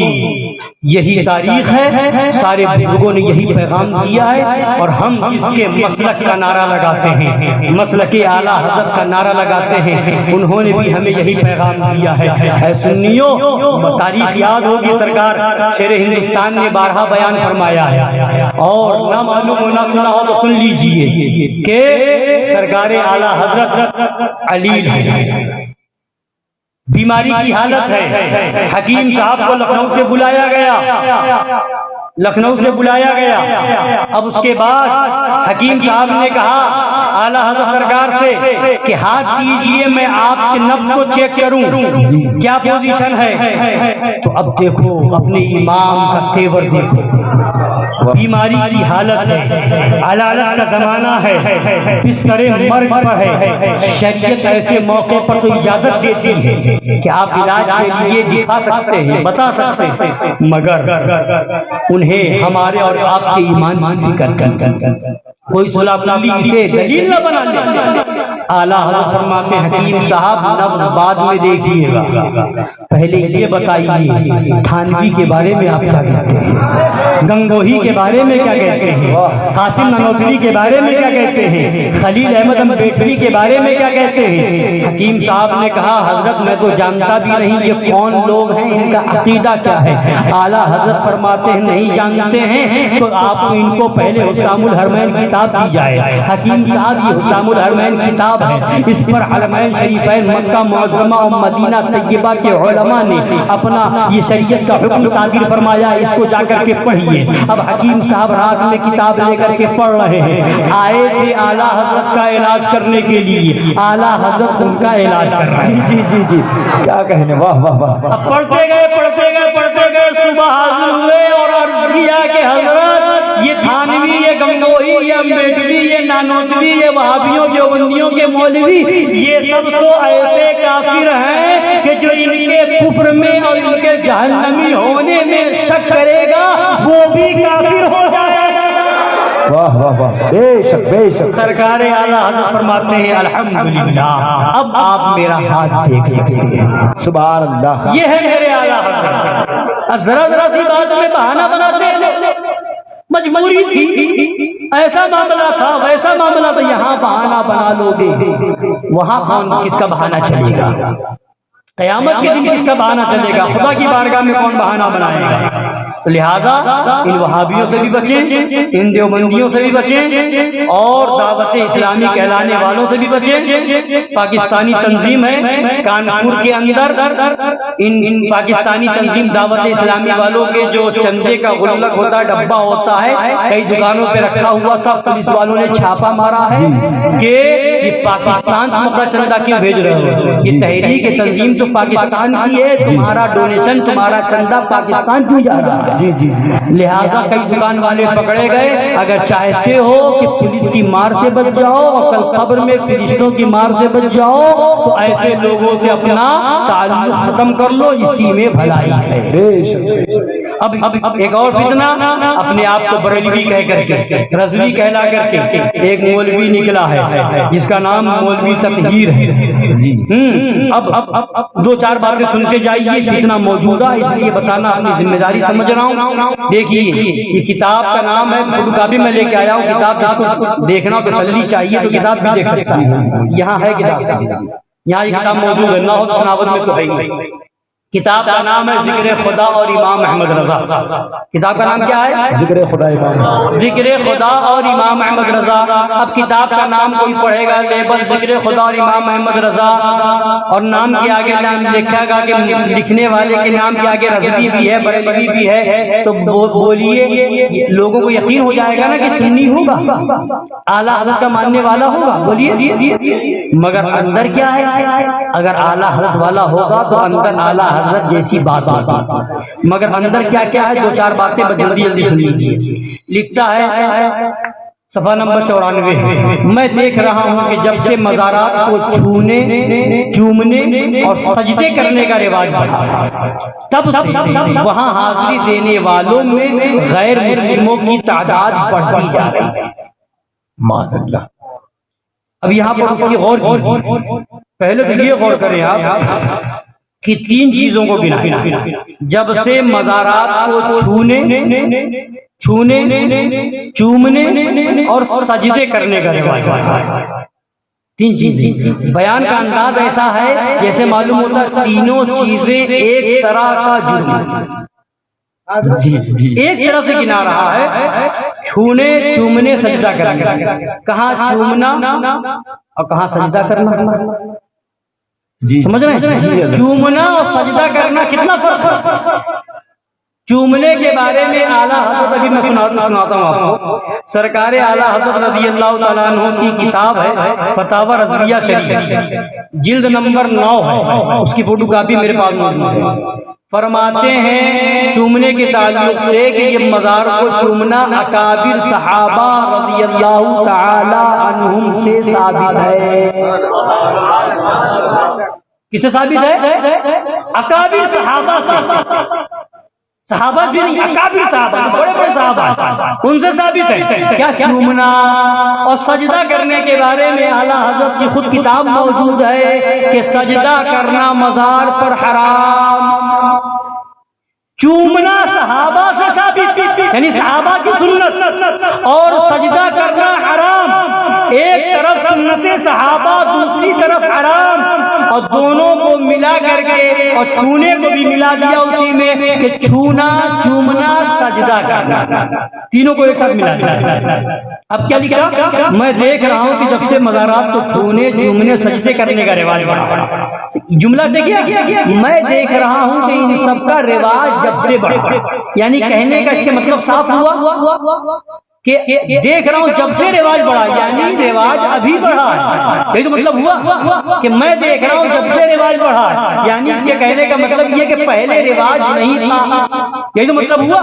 یہی تاریخ ہے، سارے بزرگوں نے یہی پیغام دیا ہے، اور ہم اس کے مسلک کا نعرہ لگاتے ہیں، مسلک اعلیٰ حضرت کا نعرہ لگاتے ہیں، انہوں نے بھی ہمیں یہی پیغام دیا ہے۔ اے سنیوں، تاریخ یاد ہوگی، سرکار شیر ہندوستان نے بارہا بیان فرمایا ہے، اور نہ معلوم ہو نہ سنا ہو تو سن لیجئے کہ سرکار اعلیٰ حضرت علیل ہے، بیماری کی حالت ہے، حکیم صاحب کو لکھنؤ سے بلایا گیا، اب اس کے بعد حکیم صاحب نے کہا اعلیٰ حضرت سرکار سے کہ ہاتھ دیجئے میں آپ کے نبض کو چیک کروں کیا پوزیشن ہے، تو اب دیکھو اپنے امام کا تیور دیکھو، بیماری کی حالت ہے، علالت کا زمانہ ہے، بستر مرگ پر ہے، شریعت ایسے موقع پر تو اجازت دیتی ہے کہ آپ علاج کے لیے دکھا سکتے ہیں، بتا سکتے ہیں، مگر انہیں ہمارے اور آپ کے ایمان کی فکر کی، کوئی سلاقلی اسے دلیل نہ بنا لے۔ اعلیٰ حضرت فرماتے ہیں حکیم صاحب نبض بعد میں دیکھیے گا، پہلے یہ بتائیے تھانوی کے بارے میں آپ کیا کہتے ہیں، گنگوہی کے بارے میں کیا کہتے ہیں، قاسم ننوتوی کے بارے میں کیا کہتے ہیں، خلیل احمد امبیڈکری کے بارے میں کیا کہتے ہیں۔ حکیم صاحب نے کہا حضرت میں تو جانتا بھی نہیں یہ کون لوگ ہیں، ان کا عقیدہ کیا ہے۔ اعلیٰ حضرت فرماتے ہیں نہیں جانتے ہیں تو آپ ان کو پہلے حسام الحرمین کتاب دی جائے۔ حکیم صاحب یہ حسام الحرمین کتاب کتاب ہے، اس پر حرمین شریفین مکہ معظمہ اور مدینہ طیبہ کے علماء نے اپنا یہ شریعت کا حکم صادر فرمایا، اس کو جا کر کے پڑھیے۔ اب حکیم صاحب رات میں کتاب لے کر کے پڑھ رہے ہیں، آئے تھے اعلیٰ حضرت کا علاج کرنے کے لیے، اعلیٰ حضرت ان کا علاج کر رہے ہیں۔ جی جی جی کیا کہنے، واہ واہ واہ۔ اب پڑھتے گئے صبح حاضر ہوئے اور عرض کیا کہ حضرت یہ تھانوی، یہ گنگوہی، یہ امبیڈوی، یہ نانوتوی، یہ وہابیوں دیوبندیوں کے مولوی، یہ سب تو ایسے کافر ہیں کہ جو ان کے کفر میں اور ان کے جہنمی ہونے میں شک کرے گا وہ بھی کافر ہو جائے گا۔ واہ واہ واہ، بے شک بے شک۔ سرکار اعلیٰ حضرت فرماتے ہیں الحمدللہ اب آپ میرا ہاتھ دیکھ سکتے ہیں۔ سبحان اللہ۔ یہ ہے میرے اعلیٰ حضرت۔ ذرا سی بات میں بہانہ بناتے ہیں، مجبوری تھی، ایسا معاملہ تھا ویسا معاملہ تھا، یہاں بہانہ بنا لو گے، وہاں کون کس کا بہانہ چلے گا؟ قیامت کے دن کس کا بہانہ چلے گا؟ خدا کی بارگاہ میں کون بہانہ بنائے گا؟ لہذا ان وہابیوں سے بھی بچیں، ان دیوبندیوں سے بھی بچیں، اور دعوت اسلامی کہلانے والوں سے بھی بچیں۔ پاکستانی تنظیم ہے کانپور کے اندر، ان پاکستانی تنظیم دعوت اسلامی والوں کے جو چندے کا غلق ہوتا ہے، ڈبہ ہوتا ہے، کئی دکانوں پہ رکھا ہوا تھا، پولیس والوں نے چھاپا مارا ہے کہ یہ پاکستان تمہارا چندہ کیوں بھیج رہے ہو؟ یہ تحریک تنظیم تو پاکستان کی ہے، تمہارا ڈونیشن تمہارا چندہ پاکستان کیوں جا رہا ہے؟ جی جی جی۔ لہذا کئی دکان والے پکڑے گئے۔ اگر چاہتے ہو کہ پولیس کی مار سے بچ جاؤ اور کل قبر میں فرشتوں کی مار سے بچ جاؤ تو ایسے لوگوں سے اپنا تعلق ختم کر لو، اسی میں بھلائی ہے۔ بے شک۔ اب ایک اور فتنہ، اپنے آپ کو بریلوی کہہ کر کے، رضوی کہلا کر کے ایک مولوی نکلا ہے جس کا نام مولوی تطہیر ہے۔ جی اب دو چار باتیں سنتے جائیے، فتنہ موجودہ اس لیے بتانا اپنی ذمہ داری سمجھ رہا ہوں۔ دیکھیے یہ کتاب کا نام ہے، فوٹو کاپی میں لے کے آیا ہوں، کتاب جس کو دیکھنا تسلی چاہیے تو کتاب بھی دیکھ سکتا ہے، یہاں ہے کتاب، یہاں یہ کتاب موجود ہے، نہ ہو تو سناوت میں تو ہے ہی۔ کتاب کا نام ہے ذکر خدا اور امام احمد رضا۔ کتاب کا نام کیا ہے؟ ذکر خدا امام، ذکر خدا اور امام احمد رضا۔ اب کتاب کا نام کوئی پڑھے گا لیبل ذکر خدا اور امام احمد رضا، اور نام کے آگے نام لکھا گا کہ لکھنے والے کے نام کے آگے رضوی بھی ہے، بریلوی بھی ہے، تو بولیے لوگوں کو یقین ہو جائے گا نا کہ سنی ہوگا، اعلیٰ حضرت کا ماننے والا ہوگا، بولیے۔ مگر اندر کیا ہے؟ اگر اعلیٰ حضرت والا ہوگا تو اندر اعلیٰ حضرت جیسی بات ہوتی، مگر اندر کیا کیا ہے؟ دو چار باتیں جلدی جلدی سن لیجیے۔ لکھتا ہے صفحہ نمبر 94، میں دیکھ رہا ہوں کہ جب سے مزارات کو چھونے، چومنے اور سجدے کرنے کا رواج بڑھا، تب سے وہاں حاضری دینے والوں میں غیر مسلموں کی تعداد بڑھتی جا رہی ہے۔ معاذ اللہ۔ اب یہاں پر غور کیجیے، پہلے تو یہ غور کریں آپ کہ تین چیزوں کو گنائیں۔ جب سے مزارات کو چھونے، چومنے اور سجدے کرنے کا رواج ہے، تین چیزیں۔ بیان کا انداز ایسا ہے جیسے معلوم ہوتا ہے تینوں چیزیں ایک طرح کا جرم، ایک طرح سے گنا رہا ہے، چھونے، چومنے، سجدہ کرنا۔ کہاں چومنا اور کہاں سجدہ کرنا؟ جی سمجھ رہے ہیں؟ چومنا اور سجدہ کرنا کتنا فرق ہے؟ چومنے کے بارے میں اعلیٰ حضرت، ابھی میں سناتا ہوں آپ کو، سرکار اعلیٰ حضرت رضی اللہ تعالیٰ عنہ کی کتاب ہے فتاوی رضویہ شریف، جلد نمبر 9 ہے، اس کی فوٹو کاپی میرے پاس موجود ہے۔ فرماتے ہیں چومنے کے تعلق سے کہ یہ مزار کو چومنا اکابر صحابہ رضی اللہ تعالی عنہم سے ثابت ہے۔ کس سے ثابت ہے؟ اکابر صحابہ سے، صحابہ بھی نہیں، اکابر صحابہ، بڑے بڑے صحابہ، ان سے ثابت ہے۔ کیا چومنا اور سجدہ کرنے کے بارے میں اعلیٰ حضرت کی خود کتاب موجود ہے کہ سجدہ کرنا مزار پر حرام، چومنا صحابہ سے ثابت، یعنی صحابہ کی سنت، اور سجدہ کرنا حرام۔ ایک طرف سنت صحابہ دوسری طرف حرام، اور دونوں کو ملا کر کے اور چھونے کو بھی ملا دیا اسی میں کہ چھونا، چومنا، سجدہ کرنا، تینوں کو ایک ساتھ ملا دیا۔ اب کیا لکھا؟ میں دیکھ رہا ہوں کہ جب سے مزارات کو چھونے، چومنے، سجدے کرنے کا رواج بڑھا۔ جملہ دیکھیے، میں دیکھ رہا ہوں کہ ان سب کا رواج جب سے بڑھا، یعنی کہنے کا اس کے مطلب صاف ہوا کہ دیکھ رہا ہوں جب سے رواج بڑھا، یعنی رواج ابھی بڑھا ہے۔ یہ تو مطلب ہوا کہ میں دیکھ رہا ہوں جب سے رواج بڑھا ہے، یعنی اس کے کہنے کا مطلب یہ کہ پہلے رواج نہیں تھا۔ یہی تو مطلب ہوا،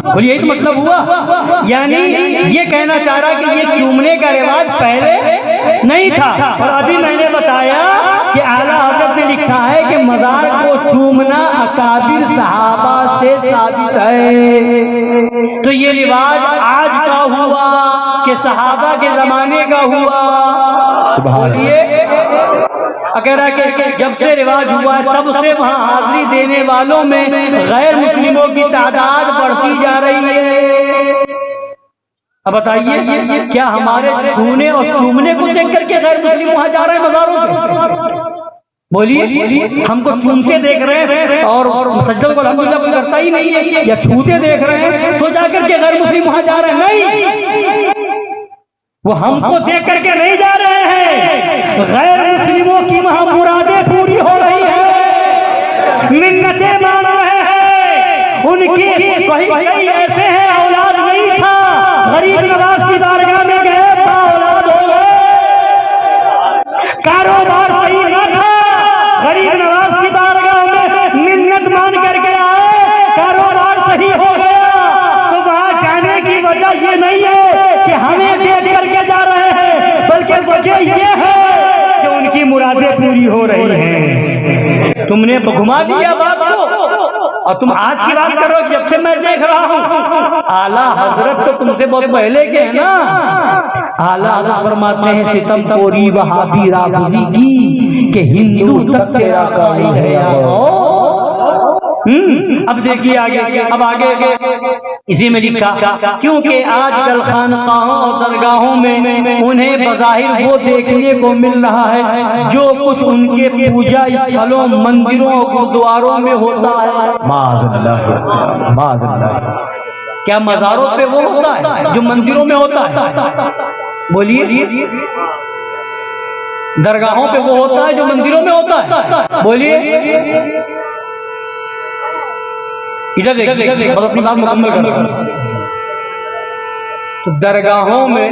بولیے یہی تو مطلب ہوا، یعنی یہ کہنا چاہ رہا کہ یہ چومنے کا رواج پہلے نہیں تھا۔ اور ابھی میں نے بتایا کہ اعلیٰ حضرت نے لکھا ہے کہ مزار کو چومنا اکابر صحابہ سے ثابت ہے۔ تو یہ رواج آج کا ہوا کہ صحابہ کے زمانے کا ہوا؟ بولیے، اگر جب سے رواج ہوا تب سے وہاں حاضری دینے والوں میں غیر مسلموں کی تعداد بڑھتی جا رہی ہے۔ اب بتائیے کیا ہمارے چھونے اور چومنے کو دیکھ کر کے غیر مسلم وہاں جا رہے ہیں مزاروں پہ؟ بولیے، ہم کو چومتے دیکھ رہے ہیں اور سجدہ کو الحمدللہ کوئی کرتا ہی نہیں ہے، یا چھوتے دیکھ رہے ہیں تو جا کر کے غیر مسلم وہاں جا رہے ہیں؟ نہیں، وہ ہم کو دیکھ کر کے نہیں جا رہے ہیں، غیر مسلموں کی وہاں مرادیں پوری ہو رہی ہیں، منتیں مان رہے ہیں۔ ان کی کئی ایسے ہیں اولاد نہیں تھا، غریب نواز کی بارگاہ میں گئے با اولاد ہو گئے، کاروبار صحیح نہ تھا، غریب نواز کی بارگاہ میں منت مان کر کے آئے، کاروبار صحیح ہو گیا۔ تو وہاں جانے کی وجہ یہ نہیں ہے کہ ہمیں دیکھ کر کے جا رہے ہیں، بلکہ وجہ یہ ہے کہ ان کی مرادیں پوری ہو رہی ہیں۔ تم نے گھما دیا بات کو، اور تم آج کی بات کرو جب سے میں دیکھ رہا ہوں۔ اعلیٰ حضرت تو تم سے بہت پہلے کے ہیں نا۔ اعلیٰ حضرت فرماتے ہیں ستم پوری وہابی رافضی کی کہ ہندو تک تیرا قائل ہے۔ اب دیکھیے آگے، اب آگے اسی میں لکھا کیونکہ آج کل خانقاہوں اور درگاہوں میں انہیں بظاہر وہ دیکھنے کو مل رہا ہے جو کچھ ان کے پوجا استھلوں، مندروں اور گردواروں میں ہوتا ہے۔ معاذ اللہ، معاذ اللہ۔ کیا مزاروں پہ وہ ہوتا ہے جو مندروں میں ہوتا ہے؟ بولیے، درگاہوں پہ وہ ہوتا ہے جو مندروں میں ہوتا ہے؟ بولیے، ادھر دیکھیں، بس اپنی بات مکمل کریں۔ تو درگاہوں میں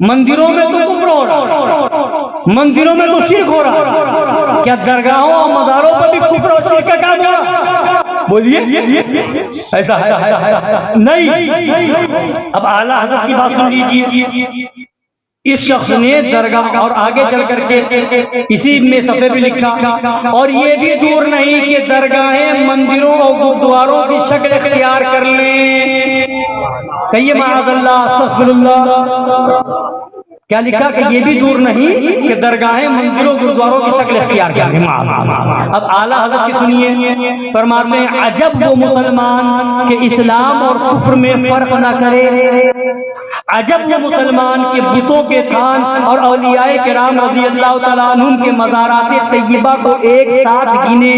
مندروں میں تو کفر ہو رہا، مندروں میں تو شرک ہو رہا، کیا درگاہوں اور مزاروں پر بھی کفر اور شرک کا کام ہو رہا؟ بولیے، ایسا ہے؟ نہیں۔ اب اعلیٰ حضرت کی بات سن لیجیے، اس شخص نے درگاہ، اور آگے چل کر کے اسی میں صفحے پہ لکھا اور یہ بھی دور نہیں کہ درگاہیں مندروں اور گردواروں کی شکل اختیار کر لیں۔ کہیے معاذ اللہ، استغفر اللہ۔ کیا لکھا کہ یہ بھی دور نہیں کہ درگاہیں مندروں گردواروں کی شکل اختیار کر لیں۔ اب اعلیٰ حضرت کی سنیے، فرماتے ہیں عجب وہ مسلمان کہ اسلام اور کفر میں فرق نہ کرے، عجب وہ مسلمان کہ بتوں کے تھان اور اولیاء کرام رضی اللہ تعالیٰ عنہم کے مزارات طیبہ کو ایک ساتھ گنے۔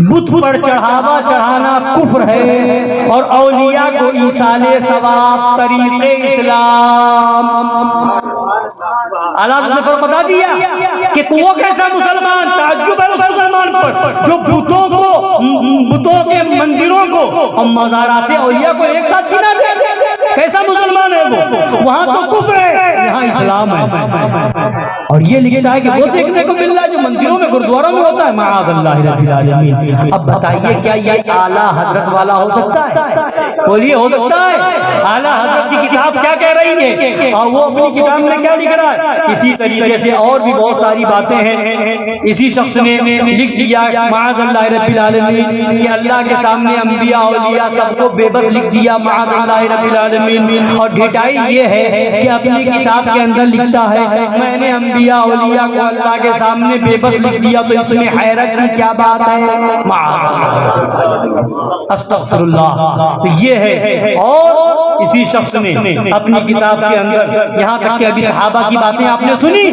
بت پر چڑھاوا چڑھانا کفر ہے اور اولیاء کو ایصال ثواب طریق اسلام۔ اللہ نے بتا دیا کہ وہ کیسا مسلمان، تعجب ہے مسلمان پر جو بتوں کے مندروں کو اور مزارات اولیاء کو ایک ساتھ گنا دے۔ کیسا مسلمان ہے وہ؟ وہاں تو کفر ہے، یہاں اسلام ہے۔ اور یہ لکھا ہے کہ وہ دیکھنے کو مل رہا ہے جو مندروں میں گردواروں میں ہوتا ہے۔ معاذ اللہ رب العالمین۔ اب بتائیے کیا یہ اعلیٰ حضرت والا ہو سکتا ہے؟ بولیے، ہو سکتا ہے؟ اعلیٰ حضرت کی کتاب کیا کہہ رہی ہے اور وہ اپنی کتاب میں کیا لکھ رہا ہے؟ اسی طریقے سے اور بھی بہت ساری باتیں ہیں۔ اسی شخص نے لکھ دیا معاذ اللہ رب العالمین کہ اللہ کے سامنے انبیاء اولیاء سب کو بے بس لکھ دیا، معاذ اللہ رب العالمین۔ العالمین. اور ڈھٹائی یہ ہے کہ اپنی کتاب کے اندر لکھتا ہے میں نے انبیاء اولیاء کو اللہ کے سامنے بے بس لکھ دیا تو اس میں حیرت کی کیا بات ہے؟ استغفر اللہ. یہ ہے. اور اسی شخص نے اپنی کتاب کے اندر یہاں تک کہ ابھی صحابہ کی باتیں آپ نے سنی,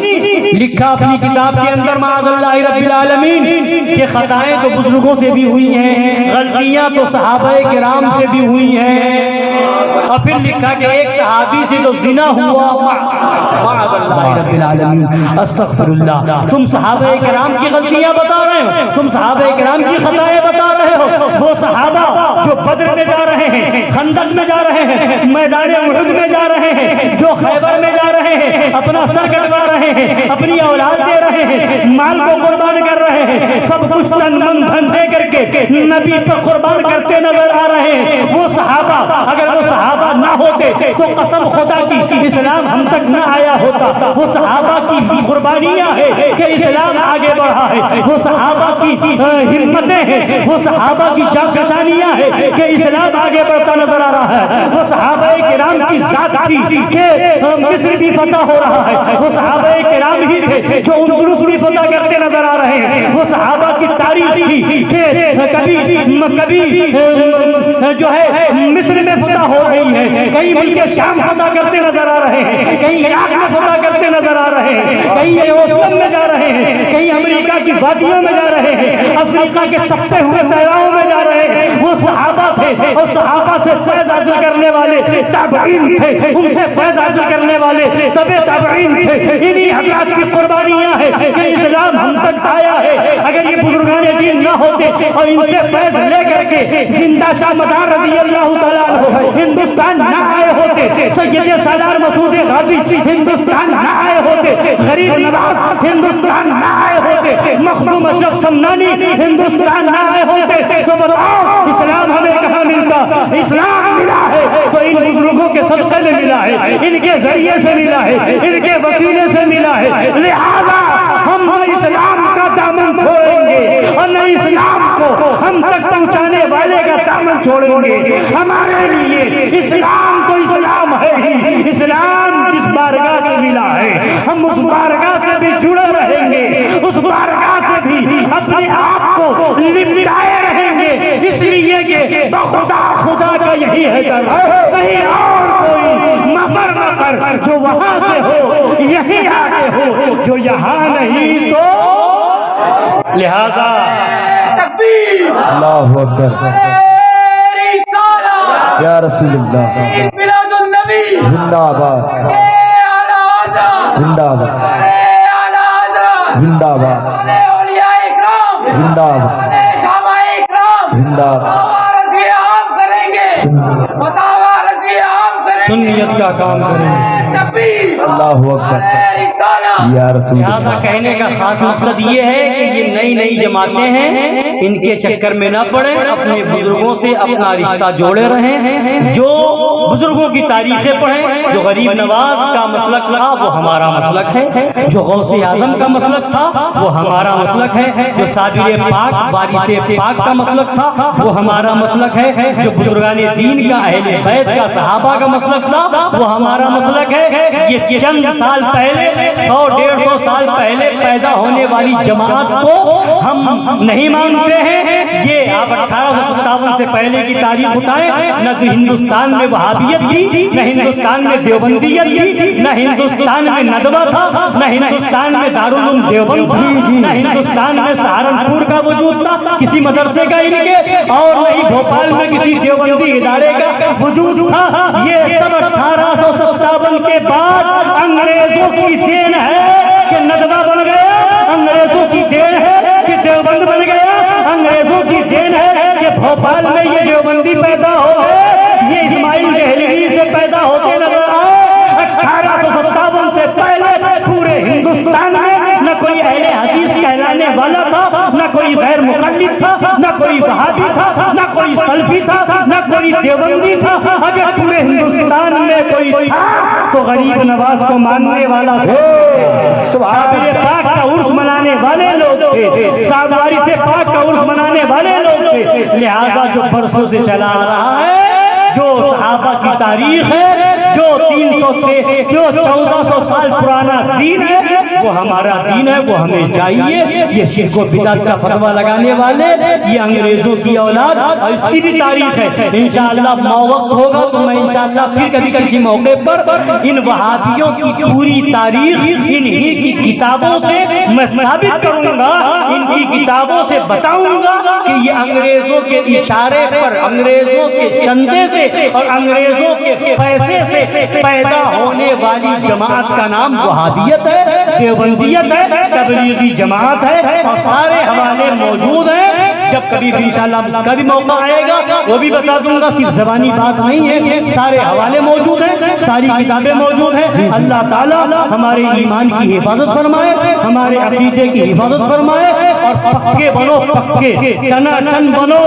لکھا اپنی کتاب کے اندر معاذ اللہ رب العالمین کہ خطائیں تو بزرگوں سے بھی ہوئی ہیں, غلطیاں تو صحابہ کرام سے بھی ہوئی ہیں. اور پھر لکھا کہ ایک صحابی سے تو زنا ہوا. معاذ اللہ رب العالمین. استغفر اللہ. تم صحابہ کرام کی غلطیاں بتا رہے ہو, تم صحابہ کرام کی خطائیں بتا رہے ہو. وہ صحابہ جو بدر میں جا رہے ہیں, خندق میں جا رہے ہیں, میدان احد میں جا رہے ہیں, جو خیبر میں جا رہے ہیں, اپنا سر کٹوا رہے ہیں, اپنی اولاد دے رہے ہیں, مال کو قربان کر رہے ہیں, سب کچھ تن من دھن دے کر کے نبی پر قربان کرتے نظر آ رہے ہیں. وہ صحابہ اگر وہ صحابہ نہ ہوتے تو قسم خدا کی اسلام ہم تک نہ آیا ہوتا. وہ صحابہ کی قربانیاں ہیں کہ اسلام آگے بڑھا ہے. وہ صحابہ کی ہمتیں ہیں, وہ صحابہ کی جانفشانیاں ہیں کہ اسلام آگے بڑھتا نظر آ رہا ہے. وہ صحابہ کرام کی ذات تھی کہ مصر بھی فتح ہو رہا ہے. وہ صحابہ کرام ہی تھے جو اندلس بھی فتح کرتے نظر آ رہے ہیں. وہ صحابہ کی تاریخ تھی کہ کبھی جو ہے مصر میں فتح ہو رہی ہے, کہیں ملک شام فتح کرتے نظر آ رہے ہیں, کہیں عراق میں فتح کرتے نظر آ رہے ہیں, کہیں یروشلم میں جا رہے ہیں, کہیں امریکہ کی وادیوں میں جا رہے ہیں, افریقہ کے تپتے ہوئے صحراؤں میں جا رہے ہیں. وہ صحابہ تھے اور صحابہ سے فیض حاصل کرنے والے تابعین تھے, ان سے فیض حاصل کرنے والے تبع تابعین تھے. انہی حضرات کی قربانیاں ہیں کہ اسلام ہم تک آیا ہے. اگر یہ بزرگان دین نہ ہوتے اور ان سے فیض لے کر کے زندہ شاہ مدار رضی اللہ تعالیٰ عنہ ہندوستان نہ آئے ہوتے, سید سالار مسعود غازی ہندوستان نہ آئے ہوتے, غریب نواز ہندوستان نہ آئے ہوتے, مخدوم اشرف سمنانی ہندوستان نہ آئے ہوتے, تو بتاؤ اسلام ہمیں کہاں ملتا؟ اسلام ملا ہے تو ان بزرگوں کے صدقے میں ملا ہے, ان کے ذریعے سے ملا ہے, ان کے وسیلے سے ملا ہے. لہذا ہم اسلام کا دامن چھوڑیں گے اور نہ اسلام کو ہم تک پہنچانے والے کا دامن چھوڑیں گے. ہمارے لیے اسلام تو اسلام ہے ہی. اسلام جس بارگاہ سے ملا ہے ہم اس بارگاہ سے بھی جڑے رہیں گے, اس بارگاہ سے بھی اپنے آپ کو لپٹائے رہیں گے. اس لیے کہ بخدا خدا کا یہی ہے در, کہیں اور کوئی مفر جو وہاں سے ہو یہی آگے ہو, جو یہاں نہیں تو. لہذا تکبیر, اللہ اکبر, رسالہ, یا رسول اللہ, میلاد النبی, زندہ آباد, اعلی حضرت, زندہ آباد, اعلی حضرت, زندہ آباد, اولیاء اکرام, زندہ آباد, صحابہ اکرام, زندہ آباد. رضوی عام کریں گے, فتاوی رضوی عام کریں گے, سنیت کا کام کریں. تکبیر, اللہ اکبر, رسالہ. یا رسول لہذا اللہ. کہنے کا خاص مقصد یہ ہے کہ یہ نئی نئی جماعتیں ہیں, ان کے چکر میں نہ پڑیں, اپنے بزرگوں سے اپنا رشتہ جوڑے رہیں. جو بزرگوں کی تاریخیں پڑھیں, جو غریب نواز کا مسلک تھا وہ ہمارا مسلک ہے, جو غوث اعظم کا مسلک تھا وہ ہمارا مسلک ہے, جو صابر پاک وارث پاک کا مسلک تھا وہ ہمارا مسلک ہے, جو بزرگان دین کا اہل بیت کا صحابہ کا مسلک تھا وہ ہمارا مسلک ہے. یہ چند سال پہلے 100-150 سال پہلے پیدا ہونے والی جماعت کو ہم نہیں مانتے ہیں. یہ آپ 1857 سے پہلے کی تاریخ اٹھائیں, نہ تو ہندوستان میں وہابیت تھی, نہ ہندوستان میں دیوبندیت تھی, نہ ہندوستان میں ندوہ تھا, نہ ہندوستان میں دارالعلوم دیوبند تھا, نہ ہندوستان میں سہارنپور کا وجود تھا کسی مدرسے کا ان کے, اور نہ ہی بھوپال میں کسی دیوبندی ادارے کا وجود تھا. یہ سب 1857 کے بعد انگریزوں کی دین ہے کہ ندوہ بن گیا, انگریزوں کی دین ہے کہ دیوبند بن گیا, انگریزوں کی دین ہے کہ بھوپال میں یہ دیوبندی پیدا ہو گئے, یہ اسماعیل دہلوی سے پیدا ہوتے نظر آئے. 1857 سے پہلے پورے ہندوستان میں نہ کوئی اہل حدیث کہلانے والا تھا, نہ کوئی غیر مقلد تھا, نہ کوئی وہابی تھا, نہ کوئی سلفی تھا, نہ کوئی دیوبندی تھا. اگر پورے ہندوستان میں کوئی تھا تو غریب نواز کو ماننے والا صابر پاک کا عرس منانے والے لوگ تھے, وارث پاک کا عرس منانے والے لوگ تھے. لہذا جو برسوں سے چلا آ رہا ہے جو صحابہ کی تاریخ ہے، جو 1400 سال پرانا دین ہے، وہ ہمارا دین ہے، وہ ہمیں چاہیے۔ یہ شرک و بدعت کا فتویٰ لگانے والے یہ انگریزوں کی اولاد، اور اس کی بھی تاریخ ہے۔ انشاءاللہ وقت ہوگا تو میں انشاءاللہ پھر کبھی کسی موقع پر ان وہابیوں کی پوری تاریخ انہی کی کتابوں سے میں ثابت کروں گا، ان کی کتابوں سے بتاؤں گا کہ یہ انگریزوں کے اشارے پر، انگریزوں کے چندے سے اور انگریزوں کے پیسے سے پیدا ہونے والی جماعت کا نام وہابیت ہے، دیوبندیت ہے، تبلیغی جماعت ہے، اور سارے حوالے موجود ہیں۔ جب کبھی بھی انشاءاللہ اس کا بھی موقع آئے گا وہ بھی بتا دوں گا، صرف زبانی بات نہیں ہے، سارے حوالے موجود ہیں، ساری کتابیں موجود ہیں۔ اللہ تعالیٰ ہمارے ایمان کی حفاظت فرمائے، ہمارے عقیدے کی حفاظت فرمائے، اور پکے بنو، پکے ٹنا ٹن بنو۔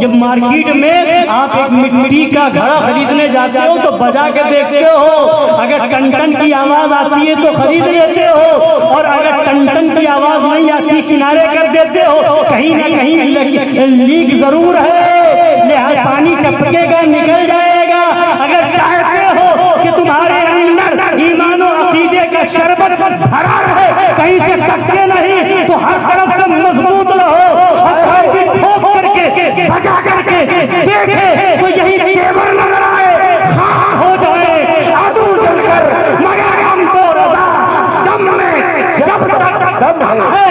جب مارکیٹ میں آپ ایک مٹی کا گھڑا خریدنے جاتے ہو تو بجا کے دیکھتے ہو، اگر ٹن ٹن کی آواز آتی ہے تو خرید لیتے ہو، اور اگر ٹن ٹن کی آواز نہیں آتی کنارے کر دیتے ہو۔ کہیں نہ کہیں لیک ضرور ہے، لہذا پانی ٹپکے گا، نکل جائے گا۔ اگر چاہتے ہو کہ تمہارے اندر ایمان و عقیدے کا شربت بھرا رہے، کہیں سے ٹپکے نہیں، تو ہر طرف سے مضبوط رہو، اور کوئی بھی ٹھوک کر کے بجا کر کے دیکھے تو یہی تیور نظر آئے، خواہ ہو جائے عدو جل کر، مگر ہم تو رضا دم میں جب تک دم ہے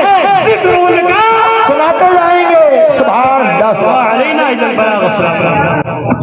ذکر ان کا سناتے جائیں گے۔ سبحان اللہ، علینا الا البلاغ والسلام۔